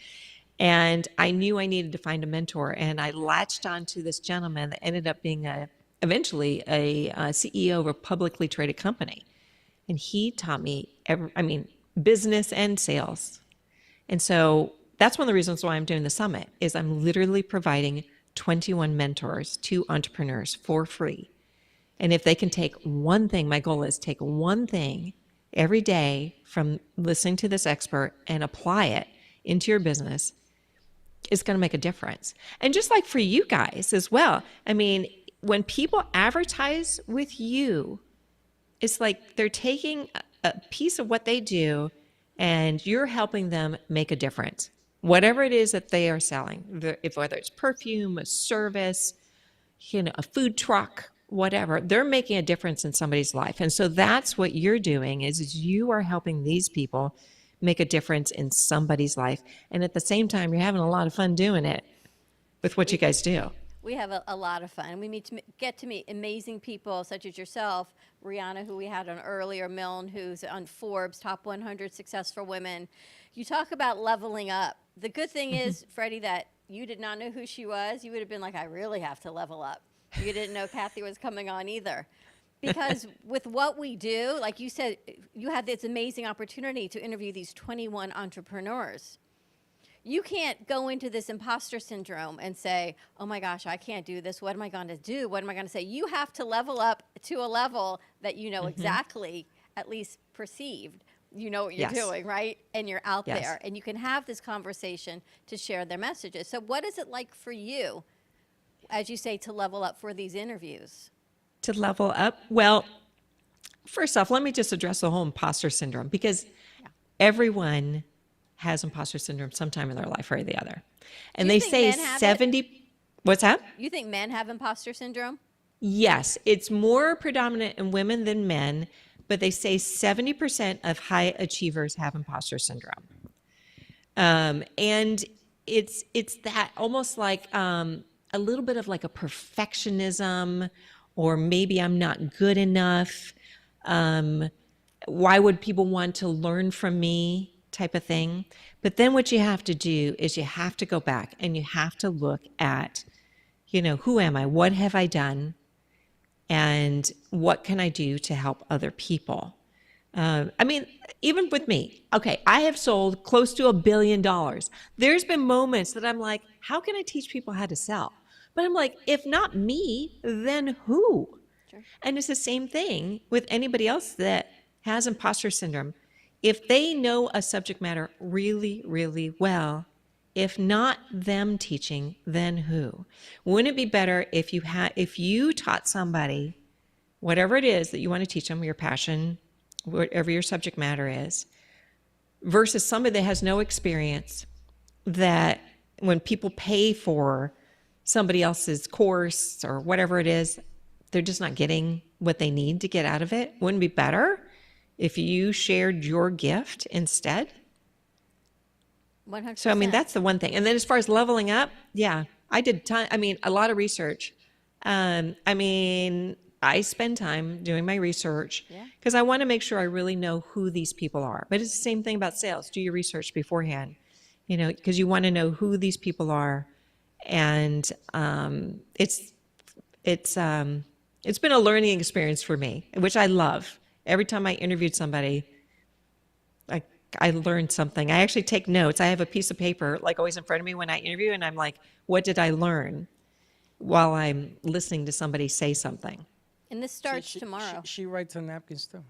And I knew I needed to find a mentor. And I latched onto this gentleman that ended up being eventually a CEO of a publicly traded company. And he taught me, business and sales. And so that's one of the reasons why I'm doing the summit is I'm literally providing 21 mentors to entrepreneurs for free. And if they can take one thing, my goal is take one thing every day from listening to this expert and apply it into your business, it's going to make a difference. And just like for you guys as well, I mean, when people advertise with you, it's like they're taking a piece of what they do and you're helping them make a difference. Whatever it is that they are selling, whether it's perfume, a service, a food truck, whatever, they're making a difference in somebody's life. And so that's what you're doing is you are helping these people make a difference in somebody's life. And at the same time, you're having a lot of fun doing it with what you guys do. We have a lot of fun. We get to meet amazing people such as yourself, Rihanna, who we had on earlier, Milne, who's on Forbes' Top 100 Successful Women. You talk about leveling up. The good thing is, Freddie, that you did not know who she was. You would have been like, I really have to level up. You didn't know Kathy was coming on either. Because with what we do, like you said, you had this amazing opportunity to interview these 21 entrepreneurs. You can't go into this imposter syndrome and say, oh my gosh, I can't do this. What am I going to do? What am I going to say? You have to level up to a level that you know exactly, at least perceived. You know what you're doing, right? And you're out there. And you can have this conversation to share their messages. So what is it like for you, as you say, to level up for these interviews? To level up? Well, first off, let me just address the whole imposter syndrome because everyone has imposter syndrome sometime in their life or the other. And they say 70, what's that? You think men have imposter syndrome? Yes, it's more predominant in women than men, but they say 70% of high achievers have imposter syndrome. And it's that almost like a little bit of like a perfectionism, or maybe I'm not good enough. Why would people want to learn from me type of thing? But then what you have to do is you have to go back and you have to look at, who am I? What have I done? And what can I do to help other people? Even with me, okay, I have sold close to $1 billion. There's been moments that I'm like, how can I teach people how to sell? But I'm like, if not me, then who? Sure. And it's the same thing with anybody else that has imposter syndrome. If they know a subject matter really, really well, if not them teaching, then who? Wouldn't it be better if you taught somebody whatever it is that you want to teach them, your passion, whatever your subject matter is, versus somebody that has no experience, that when people pay for somebody else's course or whatever it is, they're just not getting what they need to get out of it? Wouldn't it be better if you shared your gift instead? 100%. So, that's the one thing. And then as far as leveling up, I did a lot of research. I spend time doing my research because I want to make sure I really know who these people are. But it's the same thing about sales. Do your research beforehand, because you want to know who these people are. And it's been a learning experience for me, which I love. Every time I interviewed somebody, I learned something. I actually take notes. I have a piece of paper like always in front of me when I interview, and I'm like, what did I learn while I'm listening to somebody say something? And this starts tomorrow. She writes on napkins too.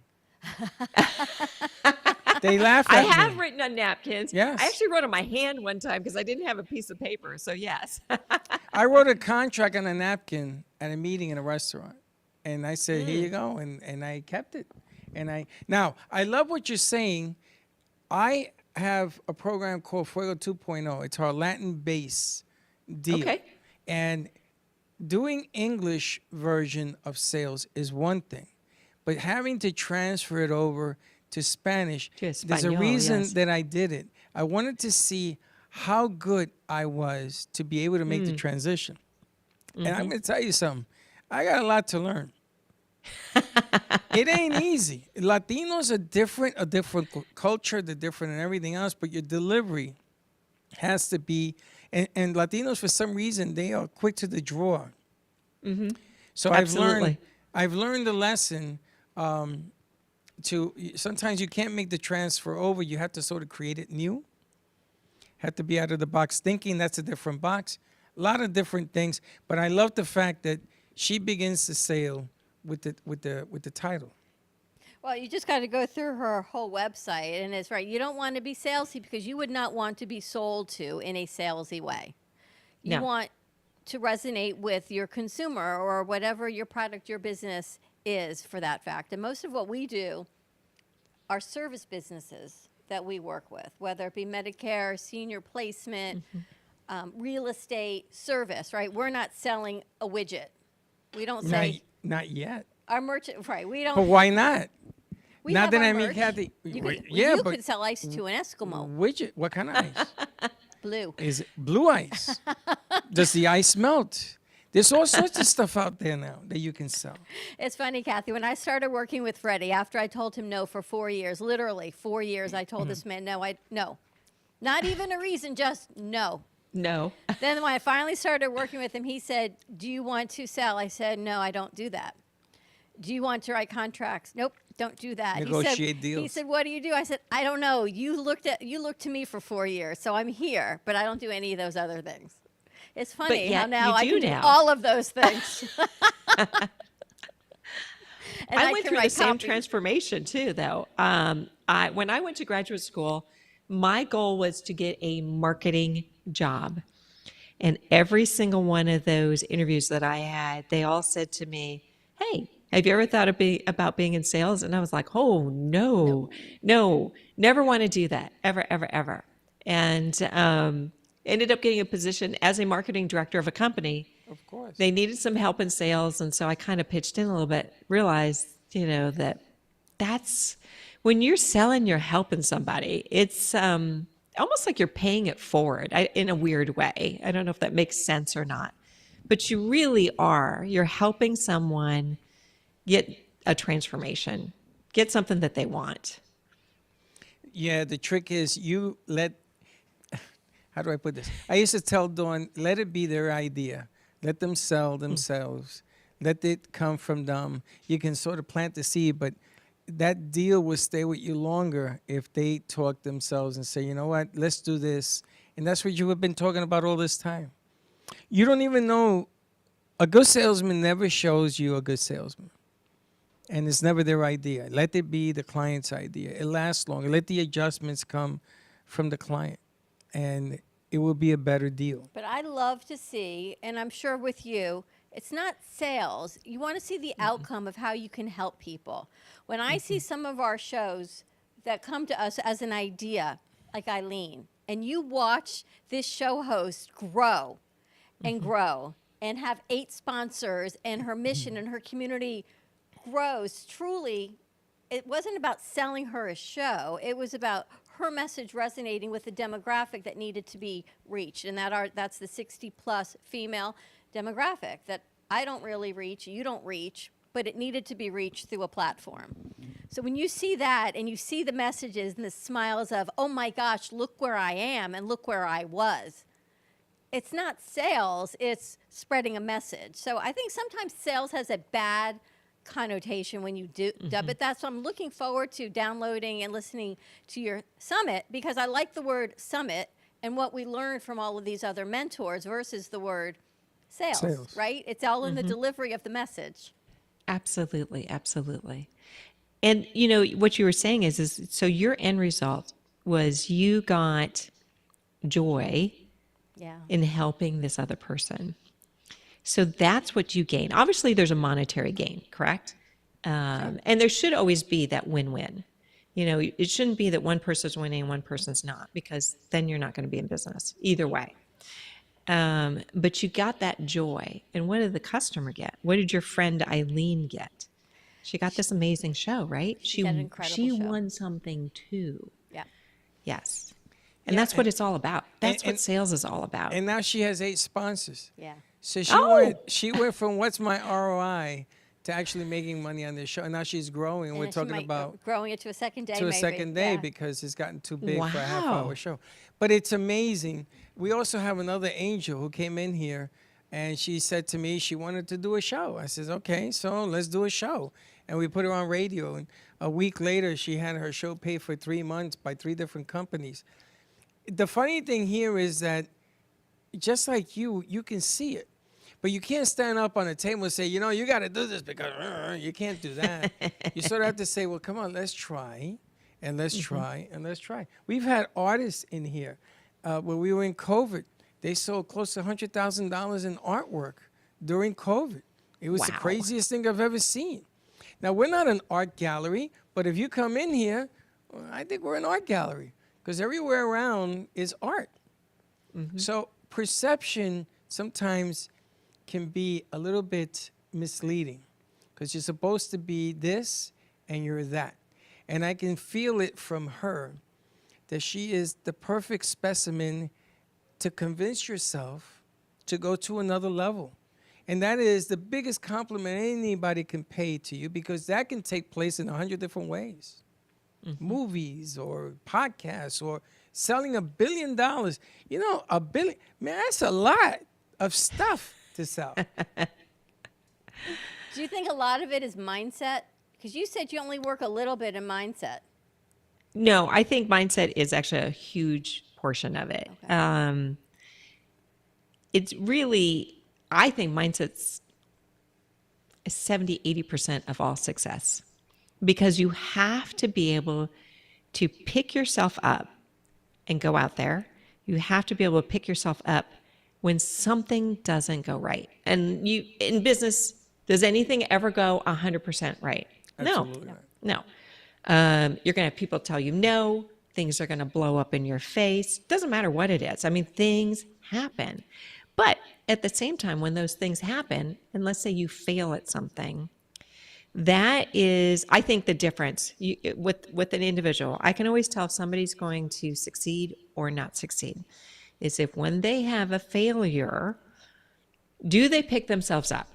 They laugh at me. I have written on napkins. Yes. I actually wrote on my hand one time because I didn't have a piece of paper. So yes. I wrote a contract on a napkin at a meeting in a restaurant. And I said, here you go. And I kept it. Now, I love what you're saying. I have a program called Fuego 2.0. It's our Latin base deal. Okay. And doing English version of sales is one thing, but having to transfer it over to Spanish, there's a Espanol, reason yes. that I did it. I wanted to see how good I was to be able to make the transition. And I'm going to tell you something. I got a lot to learn. It ain't easy. Latinos are different, a different culture, they're different and everything else, but your delivery has to be, and Latinos, for some reason, they are quick to the draw. So Absolutely. I've learned the lesson to, sometimes you can't make the transfer over. You have to sort of create it new. Have to be out of the box thinking. That's a different box. A lot of different things. But I love the fact that she begins the sale with the title. Well, you just got to go through her whole website, and it's right. You don't want to be salesy because you would not want to be sold to in a salesy way. You No. want to resonate with your consumer or whatever your product, your business is for that fact. And most of what we do are service businesses that we work with, whether it be Medicare, senior placement, real estate, service, right? We're not selling a widget. We don't say Not yet. our merchant, right? We don't. But why not? We Not have that our I mean, merch. Kathy. You wait, could, yeah, you but could sell ice to an Eskimo. widget. What kind of ice? Blue. Is it blue ice? Does the ice melt? There's all sorts of stuff out there now that you can sell. It's funny, Kathy. When I started working with Freddie, after I told him no for 4 years, literally 4 years, I told this man no. Not even a reason, just no. No. Then when I finally started working with him, he said, "Do you want to sell?" I said, "No, I don't do that." "Do you want to write contracts?" "Nope, don't do that." Negotiate He deals. said, "What do you do?" I said, "I don't know. You looked to me for 4 years, so I'm here, but I don't do any of those other things." It's funny how yet now you I do can do now. all of those things. And I went can through the write same copy. transformation too, though. When I went to graduate school, my goal was to get a marketing job. And every single one of those interviews that I had, they all said to me, "Hey, have you ever thought about being in sales?" And I was like, "Oh, no, never want to do that, ever, ever, ever." And ended up getting a position as a marketing director of a company. Of course. They needed some help in sales, and so I kind of pitched in a little bit, realized, that that's when you're selling, you're helping somebody. It's almost like you're paying it forward in a weird way. I don't know if that makes sense or not, but you really are. You're helping someone get a transformation, get something that they want. Yeah, the trick is how do I put this? I used to tell Dawn, let it be their idea. Let them sell themselves. Let it come from them. You can sort of plant the seed, but that deal will stay with you longer if they talk themselves and say, "You know what, let's do this." And that's what you have been talking about all this time. You don't even know, a good salesman never shows you a good salesman. And it's never their idea. Let it be the client's idea. It lasts longer. Let the adjustments come from the client. And it will be a better deal. But I love to see, and I'm sure with you, it's not sales. You want to see the outcome of how you can help people. When I see some of our shows that come to us as an idea, like Eileen, and you watch this show host grow and grow and have 8 sponsors and her mission and her community grows, truly, it wasn't about selling her a show. It was about her message resonating with the demographic that needed to be reached, and that's the 60-plus female demographic that I don't really reach, you don't reach, but it needed to be reached through a platform. So when you see that and you see the messages and the smiles of, "Oh my gosh, look where I am and look where I was," it's not sales, it's spreading a message. So I think sometimes sales has a bad connotation when you dub it. That's what I'm looking forward to downloading and listening to your summit, because I like the word summit and what we learned from all of these other mentors versus the word sales. Right? It's all in the delivery of the message. Absolutely, absolutely. And what you were saying is so your end result was you got joy in helping this other person. So that's what you gain. Obviously, there's a monetary gain, correct? And there should always be that win-win. It shouldn't be that one person's winning and one person's not, because then you're not going to be in business either way. But you got that joy. And what did the customer get? What did your friend Eileen get? She got this amazing show, right? She got an incredible she show. won something too. Yeah. Yes. And that's what it's all about. That's what and- sales is all about. And now she has 8 sponsors. Yeah. So Oh! she went from what's my ROI to actually making money on this show. And now she's growing. And We're she talking might about growing it to a second day. to a maybe. second day Yeah. because it's gotten too big for a Wow. half-hour show. But it's amazing. We also have another angel who came in here, and she said to me she wanted to do a show. I said, okay, so let's do a show. And we put her on radio. And a week later, she had her show paid for 3 months by 3 different companies. The funny thing here is that just like you can see it. But you can't stand up on a table and say, you know, you got to do this because you can't do that. You sort of have to say, well, come on, let's try, and let's try, and let's try. We've had artists in here. When we were in COVID, they sold close to $100,000 in artwork during COVID. It was the Wow. craziest thing I've ever seen. Now, we're not an art gallery, but if you come in here, well, I think we're an art gallery because everywhere around is art. So perception sometimes can be a little bit misleading because you're supposed to be this and you're that. And I can feel it from her that she is the perfect specimen to convince yourself to go to another level. And that is the biggest compliment anybody can pay to you because that can take place in 100 different ways. Movies or podcasts or selling $1 billion. You know, $1 billion, man, that's a lot of stuff to sell. Do you think a lot of it is mindset? Because you said you only work a little bit in mindset. No, I think mindset is actually a huge portion of it. It's really, I think mindset's 70, 80% of all success because you have to be able to pick yourself up and go out there. You have to be able to pick yourself up when something doesn't go right. And you, in business, does anything ever go 100% right? Absolutely No. You're going to have people tell you no. Things are going to blow up in your face. Doesn't matter what it is. I mean, things happen. But at the same time, when those things happen, and let's say you fail at something, that is, I think, the difference with an individual. I can always tell if somebody's going to succeed or not succeed is if when they have a failure, do they pick themselves up?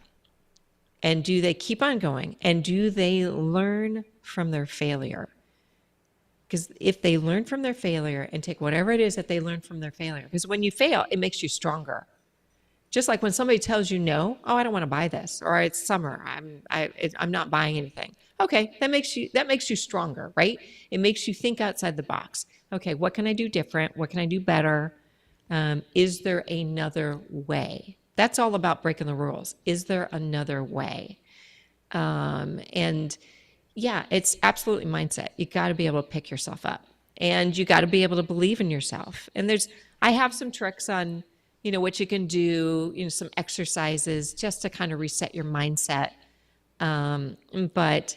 And do they keep on going? And do they learn from their failure? Because if they learn from their failure and take whatever it is that they learn from their failure, because when you fail, it makes you stronger. Just like when somebody tells you no, oh, I don't want to buy this, or it's summer, I'm not buying anything. Okay, that makes you stronger, right? It makes you think outside the box. Okay, what can I do different? What can I do better? Is there another way? That's all about breaking the rules. Is there another way? And yeah, it's absolutely mindset. You got to be able to pick yourself up, and you got to be able to believe in yourself. And I have some tricks on, what you can do, some exercises just to kind of reset your mindset. But,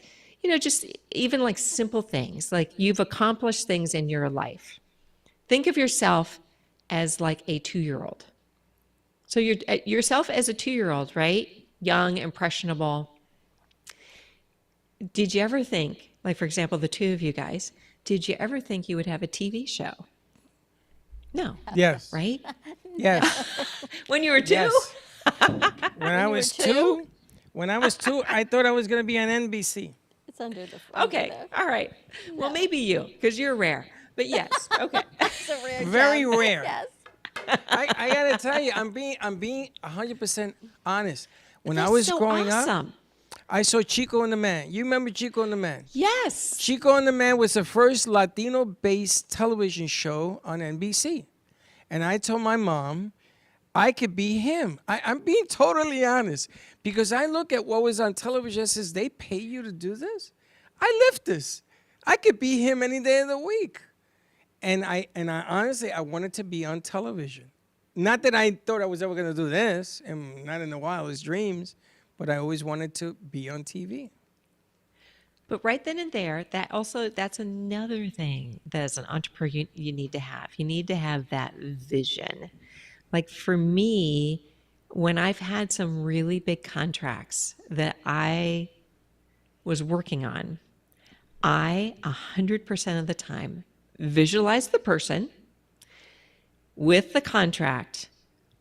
just even like simple things, like you've accomplished things in your life. Think of yourself as like a 2-year-old. So you're yourself as a 2-year-old, right? Young, impressionable. Did you ever think, like, for example, the two of you guys, did you ever think you would have a TV show? No. Yes. Right? Yes. When you were 2? Yes. When I was 2, I thought I was going to be on NBC. It's under the. Okay. All right. Well, maybe you, because you're rare. But yes. Okay. It's a rare Very gem. rare. Yes. I gotta tell you, I'm being 100% honest. When That's I was so growing awesome. up, I saw Chico and the Man. You remember Chico and the Man? Yes. Chico and the Man was the first Latino-based television show on NBC. And I told my mom I could be him. I'm being totally honest because I look at what was on television and says, they pay you to do this? I live this. I could be him any day of the week. And I honestly, I wanted to be on television. Not that I thought I was ever going to do this, and not in the wildest dreams, but I always wanted to be on TV. But right then and there, that's another thing that as an entrepreneur you need to have. You need to have that vision. Like for me, when I've had some really big contracts that I was working on, I 100% of the time visualize the person with the contract,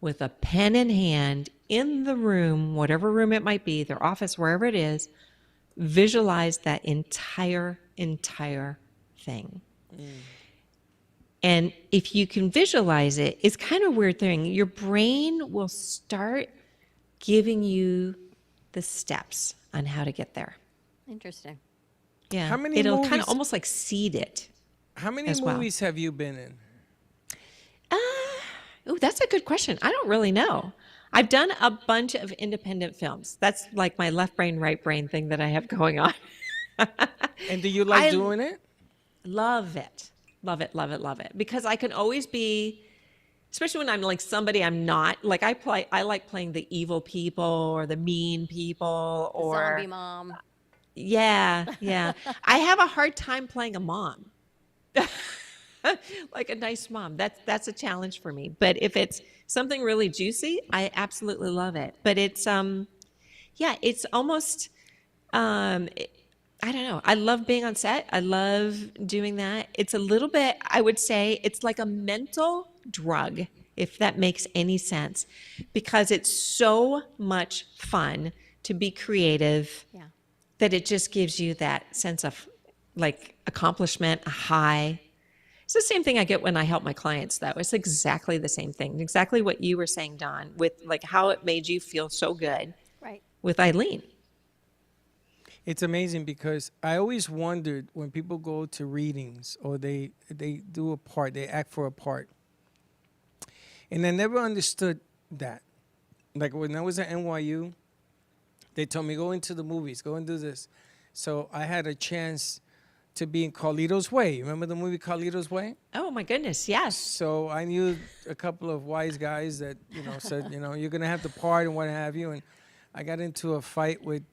with a pen in hand, in the room, whatever room it might be, their office, wherever it is, visualize that entire thing. And if you can visualize it, it's kind of a weird thing. Your brain will start giving you the steps on how to get there. Interesting. Yeah. How many It'll kind movies- of almost like seed it. How many as well. movies have you been in? Oh, that's a good question. I don't really know. I've done a bunch of independent films. That's like my left brain, right brain thing that I have going on. And do you like I doing it? Love it. Love it, love it, love it. Because I can always be, especially when I'm like somebody I'm not, like I like playing the evil people or the mean people or Zombie mom. Yeah, yeah. I have a hard time playing a mom. Like a nice mom. That's a challenge for me. But if it's something really juicy, I absolutely love it. But it's yeah, it's almost I don't know. I love being on set. I love doing that. It's a little bit, I would say, it's like a mental drug, if that makes any sense, because it's so much fun to be creative. Yeah. That it just gives you that sense of like accomplishment, a high. It's the same thing I get when I help my clients, though. It's exactly the same thing. Exactly what you were saying, Dawn, with like how it made you feel so good Right. with Eileen. It's amazing because I always wondered when people go to readings or they do a part, they act for a part. And I never understood that. Like when I was at NYU, they told me, go into the movies, go and do this. So I had a chance to be in Carlito's Way. Remember the movie Carlito's Way? Oh my goodness, yes. So I knew a couple of wise guys that, said, you're going to have the part and what have you. And I got into a fight with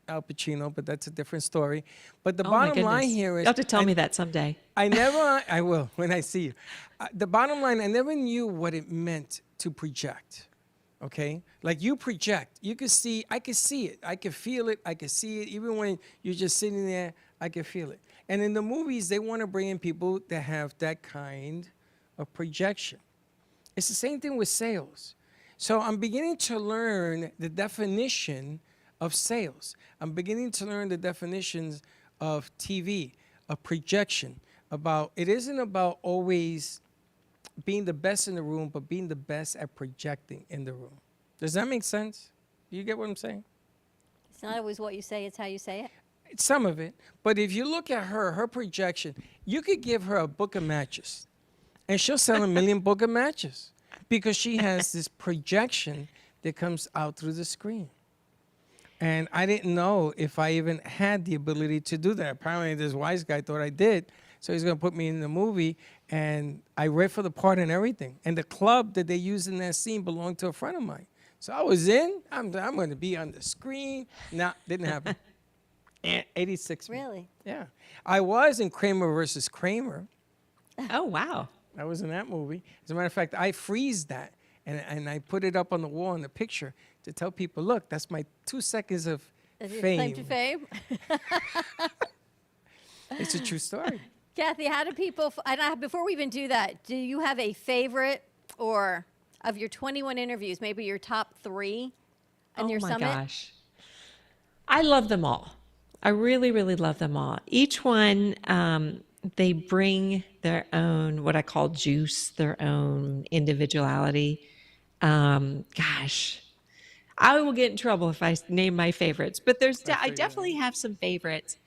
Al Pacino, but that's a different story. But the Oh my bottom line goodness. here is... You'll have to tell me that someday. I will, when I see you. The bottom line, I never knew what it meant to project, okay? Like you project, I could see it, I could feel it, I could see it. Even when you're just sitting there, I could feel it. And in the movies, they want to bring in people that have that kind of projection. It's the same thing with sales. So I'm beginning to learn the definition of sales. I'm beginning to learn the definitions of TV, of projection. It isn't about always being the best in the room, but being the best at projecting in the room. Does that make sense? Do you get what I'm saying? It's not always what you say, it's how you say it. Some of it. But if you look at her projection, you could give her a book of matches, and she'll sell 1 million book of matches because she has this projection that comes out through the screen. And I didn't know if I even had the ability to do that. Apparently, this wise guy thought I did. So he's going to put me in the movie. And I read for the part and everything. And the club that they used in that scene belonged to a friend of mine. So I was in. I'm going to be on the screen. Nah, didn't happen. And 86. Really? Yeah. I was in Kramer versus Kramer. Oh, wow. I was in that movie. As a matter of fact, I freeze that. And I put it up on the wall in the picture to tell people, look, that's my 2 seconds of fame. Claim to fame. It's a true story. Kathy, how do people, before we even do that, do you have a favorite or of your 21 interviews, maybe your top 3 on your summit? Oh my gosh. I love them all. I really, really love them all. Each one, they bring their own, what I call juice, their own individuality. Gosh, I will get in trouble if I name my favorites, but I definitely have some favorites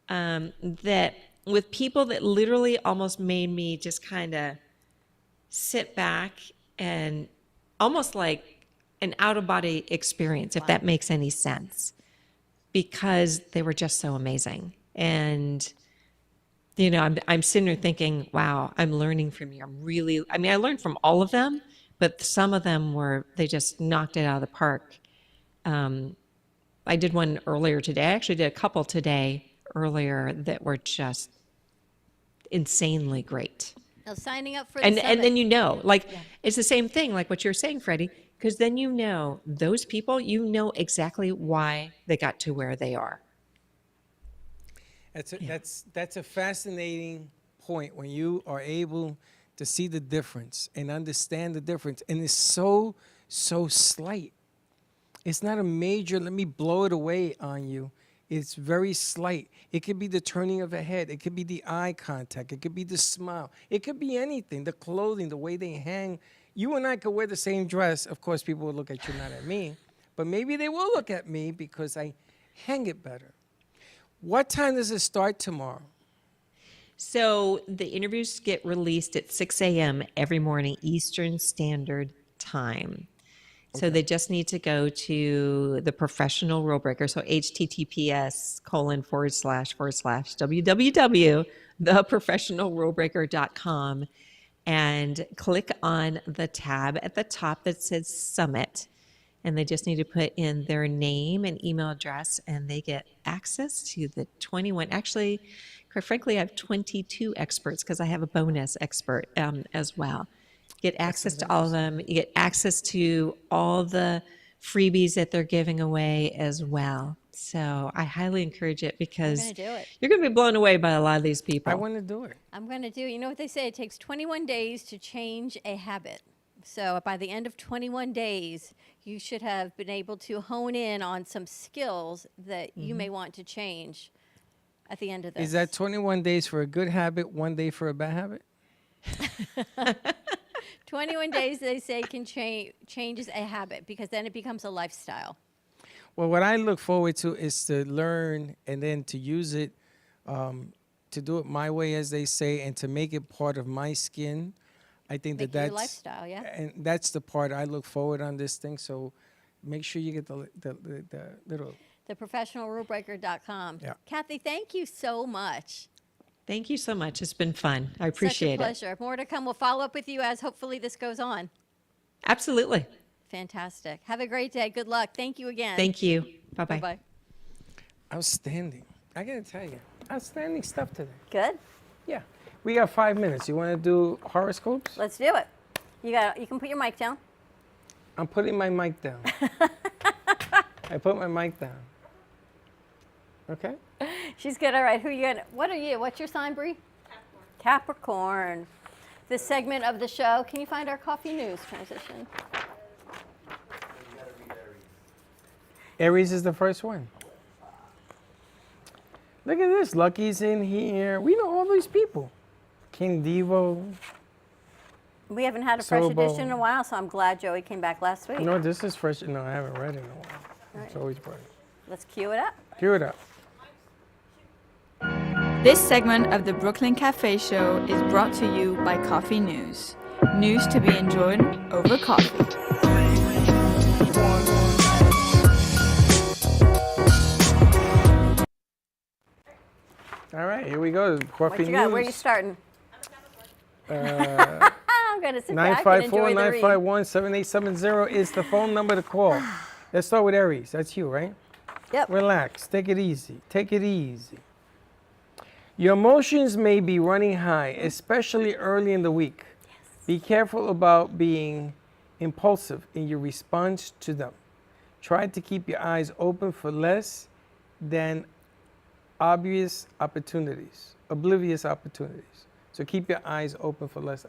that with people that literally almost made me just kind of sit back and almost like an out-of-body experience, if that makes any sense, because they were just so amazing. And I'm sitting there thinking, wow, I'm learning from you. I learned from all of them, but some of them they just knocked it out of the park. I did one earlier today. I actually did a couple today earlier that were just insanely great. Now, signing up for the And summit. then you know, like it's the same thing, like what you're saying, Freddie, because then you know those people, you know exactly why they got to where they are. That's a fascinating point when you are able to see the difference and understand the difference, and it's so slight. It's not a major, let me blow it away on you. It's very slight. It could be the turning of a head. It could be the eye contact. It could be the smile. It could be anything, the clothing, the way they hang. You and I could wear the same dress. Of course, people will look at you, not at me. But maybe they will look at me because I hang it better. What time does it start tomorrow? So the interviews get released at 6 a.m. every morning, Eastern Standard Time. So they just need to go to the Professional Rule Breaker. So https://www.theprofessionalrulebreaker.com and click on the tab at the top that says Summit. And they just need to put in their name and email address, and they get access to the 21. Actually, quite frankly, I have 22 experts because I have a bonus expert as well. Get access to all of them. You get access to all the freebies that they're giving away as well. So I highly encourage it because I'm gonna do it. you're going to be blown away by a lot of these people. I want to do it. I'm going to do, you know what they say, it takes 21 days to change a habit. So by the end of 21 days, you should have been able to hone in on some skills that you may want to change at the end of this. Is that 21 days for a good habit, 1 day for a bad habit? 21 days, they say, can changes a habit because then it becomes a lifestyle. Well, what I look forward to is to learn and then to use it, to do it my way, as they say, and to make it part of my skin. I think Make it that's your lifestyle, yeah. and that's the part I look forward on this thing. So make sure you get the little. Theprofessionalrulebreaker.com. Yeah. Kathy, thank you so much. Thank you so much. It's been fun. I appreciate it. Such a pleasure. More to come. We'll follow up with you as hopefully this goes on. Absolutely. Fantastic. Have a great day. Good luck. Thank you again. Thank you. Bye-bye. Bye-bye. Outstanding. I gotta tell you, outstanding stuff today. Good. Yeah. We got 5 minutes. You want to do horoscopes? Let's do it. You can put your mic down. I'm putting my mic down. I put my mic down. Okay. She's good. All right. Who are you gonna? What are you? What's your sign, Bree? Capricorn. This segment of the show. Can you find our coffee news transition? Aries is the first one. Look at this. Lucky's in here. We know all these people. King Devo. We haven't had a fresh Sobo. edition in a while, so I'm glad Joey came back last week. No, this is fresh. No, I haven't read it in a while. It's Right. always bright. Let's cue it up. Cue it up. This segment of the Brooklyn Cafe Show is brought to you by Coffee News. News to be enjoyed over coffee. All right, here we go. Coffee What you got? news. Where are you starting? I'm going to sit back and enjoy the read. 954-951-7870 is the phone number to call. Let's start with Aries. That's you, right? Yep. Relax. Take it easy. Take it easy. Your emotions may be running high, especially early in the week. Yes. Be careful about being impulsive in your response to them. Try to keep your eyes open for less than oblivious opportunities. So keep your eyes open for less.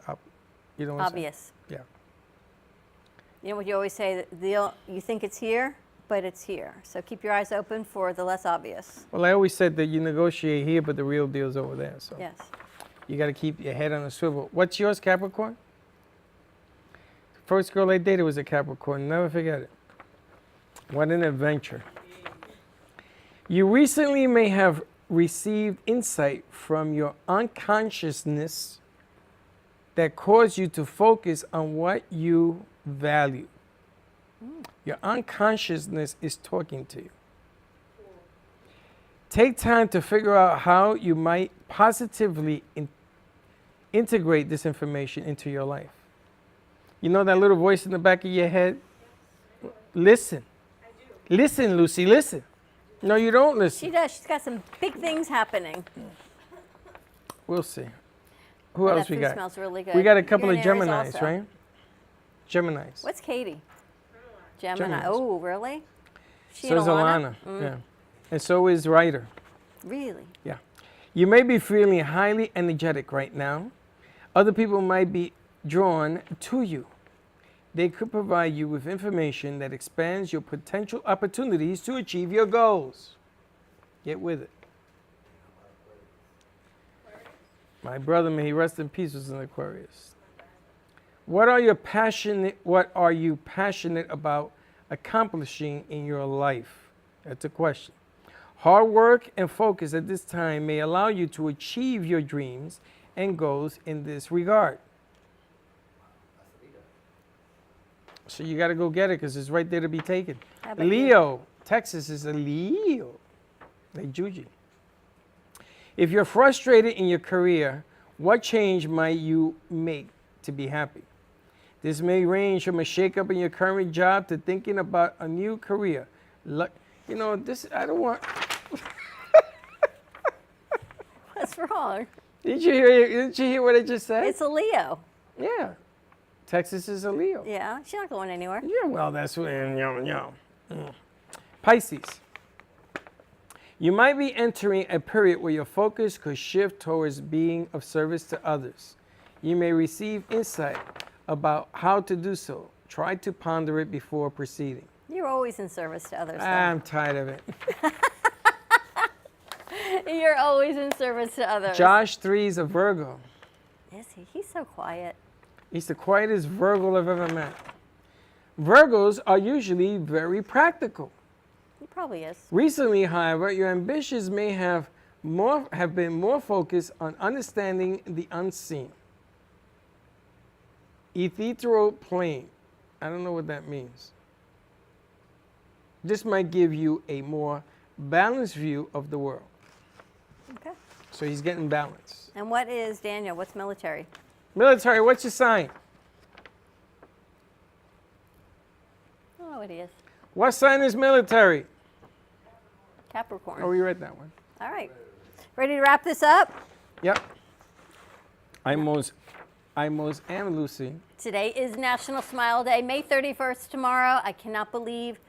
You know what Obvious. I'm saying? You know what you always say? You think it's here, but it's here. So keep your eyes open for the less obvious. Well, I always said that you negotiate here, but the real deal's over there. So Yes. you got to keep your head on a swivel. What's yours, Capricorn? First girl I dated was a Capricorn. Never forget it. What an adventure. You recently may have received insight from your unconsciousness that caused you to focus on what you value. Your unconsciousness is talking to you. Take time to figure out how you might positively integrate this information into your life. You know that little voice in the back of your head? Listen. Listen, Lucy, listen. No, you don't listen. She does. She's got some big things happening. We'll see. Who Oh, else that we food got? smells really good. We got a couple You're of in Aries Geminis, also. right? Geminis. What's Katie? Gemini. Geminis. Oh, really? She So and is Alana. Mm. Yeah. And so is Ryder. Really? Yeah. You may be feeling highly energetic right now. Other people might be drawn to you. They could provide you with information that expands your potential opportunities to achieve your goals. Get with it. My brother, may he rest in peace, was an Aquarius. What are you passionate about accomplishing in your life? That's a question. Hard work and focus at this time may allow you to achieve your dreams and goals in this regard. So you got to go get it because it's right there to be taken. How about you? Leo. Texas is a Leo. Like Juji. If you're frustrated in your career, what change might you make to be happy? This may range from a shakeup in your current job to thinking about a new career. You know, this, I don't want... What's wrong? Didn't you hear what I just said? It's a Leo. Yeah. Texas is a Leo. Yeah, she's not going anywhere. Yeah, well, that's what, Pisces. You might be entering a period where your focus could shift towards being of service to others. You may receive insight about how to do so. Try to ponder it before proceeding. You're always in service to others. though. I'm tired of it. You're always in service to others. Josh 3 is a Virgo. Is he? He's so quiet. He's the quietest Virgo I've ever met. Virgos are usually very practical. He probably is. Recently, however, your ambitions may have been more focused on understanding the unseen. Ethereal plane. I don't know what that means. This might give you a more balanced view of the world. Okay. So he's getting balanced. And what is Daniel? What's military? Military, what's your sign? I don't know what he is. What sign is military? Capricorn. Oh, we read that one. All right. Ready to wrap this up? Yep. I'm Lucy. Today is National Smile Day, May 31st tomorrow. I cannot believe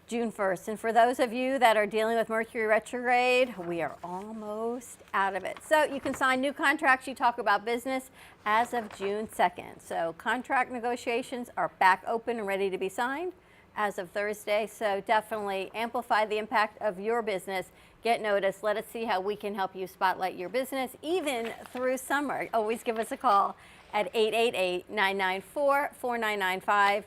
June 1st. And for those of you that are dealing with Mercury retrograde, we are almost out of it. So you can sign new contracts. You talk about business as of June 2nd. So contract negotiations are back open and ready to be signed as of Thursday. So definitely amplify the impact of your business. Get noticed. Let us see how we can help you spotlight your business even through summer. Always give us a call at 888-994-4995.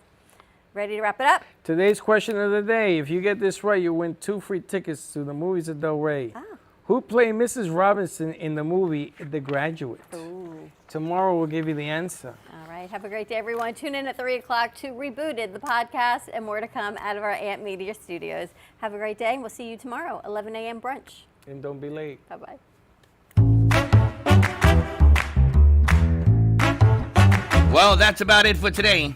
Ready to wrap it up? Today's question of the day. If you get this right, you win 2 free tickets to the movies of Del Rey. Who played Mrs. Robinson in the movie The Graduate? Ooh. Tomorrow we'll give you the answer. All right. Have a great day, everyone. Tune in at 3 o'clock to Rebooted, the podcast, and more to come out of our Amp Media studios. Have a great day, and we'll see you tomorrow, 11 a.m. brunch. And don't be late. Bye-bye. Well, that's about it for today.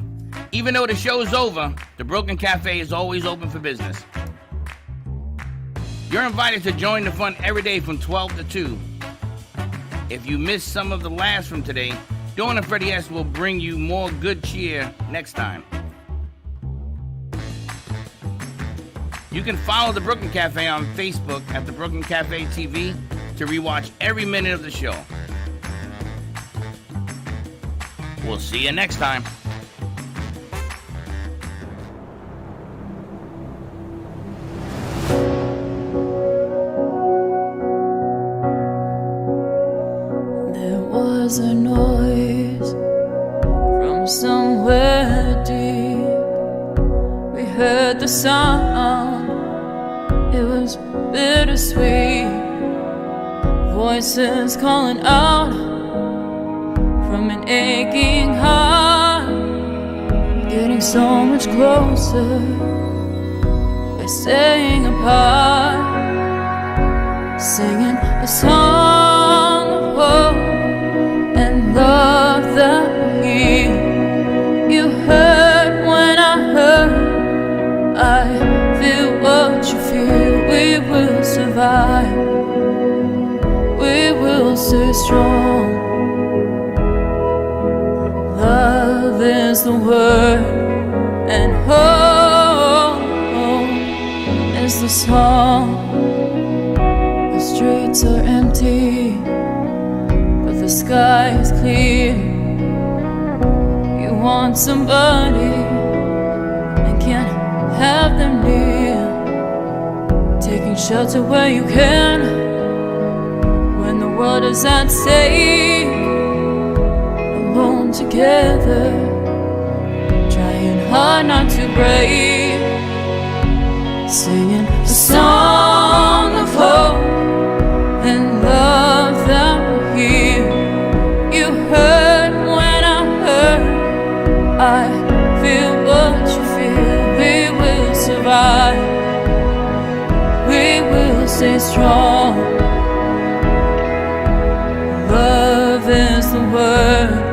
Even though the show's over, the Brooklyn Cafe is always open for business. You're invited to join the fun every day from 12 to 2. If you missed some of the laughs from today, Dawn and Freddie S. will bring you more good cheer next time. You can follow the Brooklyn Cafe on Facebook at the Brooklyn Cafe TV to rewatch every minute of the show. We'll see you next time. There was a noise from somewhere deep. We heard the sound, it was bittersweet. Voices calling out from an aching heart, getting so much closer by staying apart, singing a song of hope and love that we. You heard when I heard, I feel what you feel. We will survive, we will stay strong. Love is the word, and hope is the song. The streets are empty, but the sky is clear. You want somebody and can't have them near. Taking shelter where you can when the world is at stake. Alone together, trying hard not to break. Singing a song of hope and love that will heal. You hurt when I hurt, I feel what you feel. We will survive, we will stay strong. Love is the word,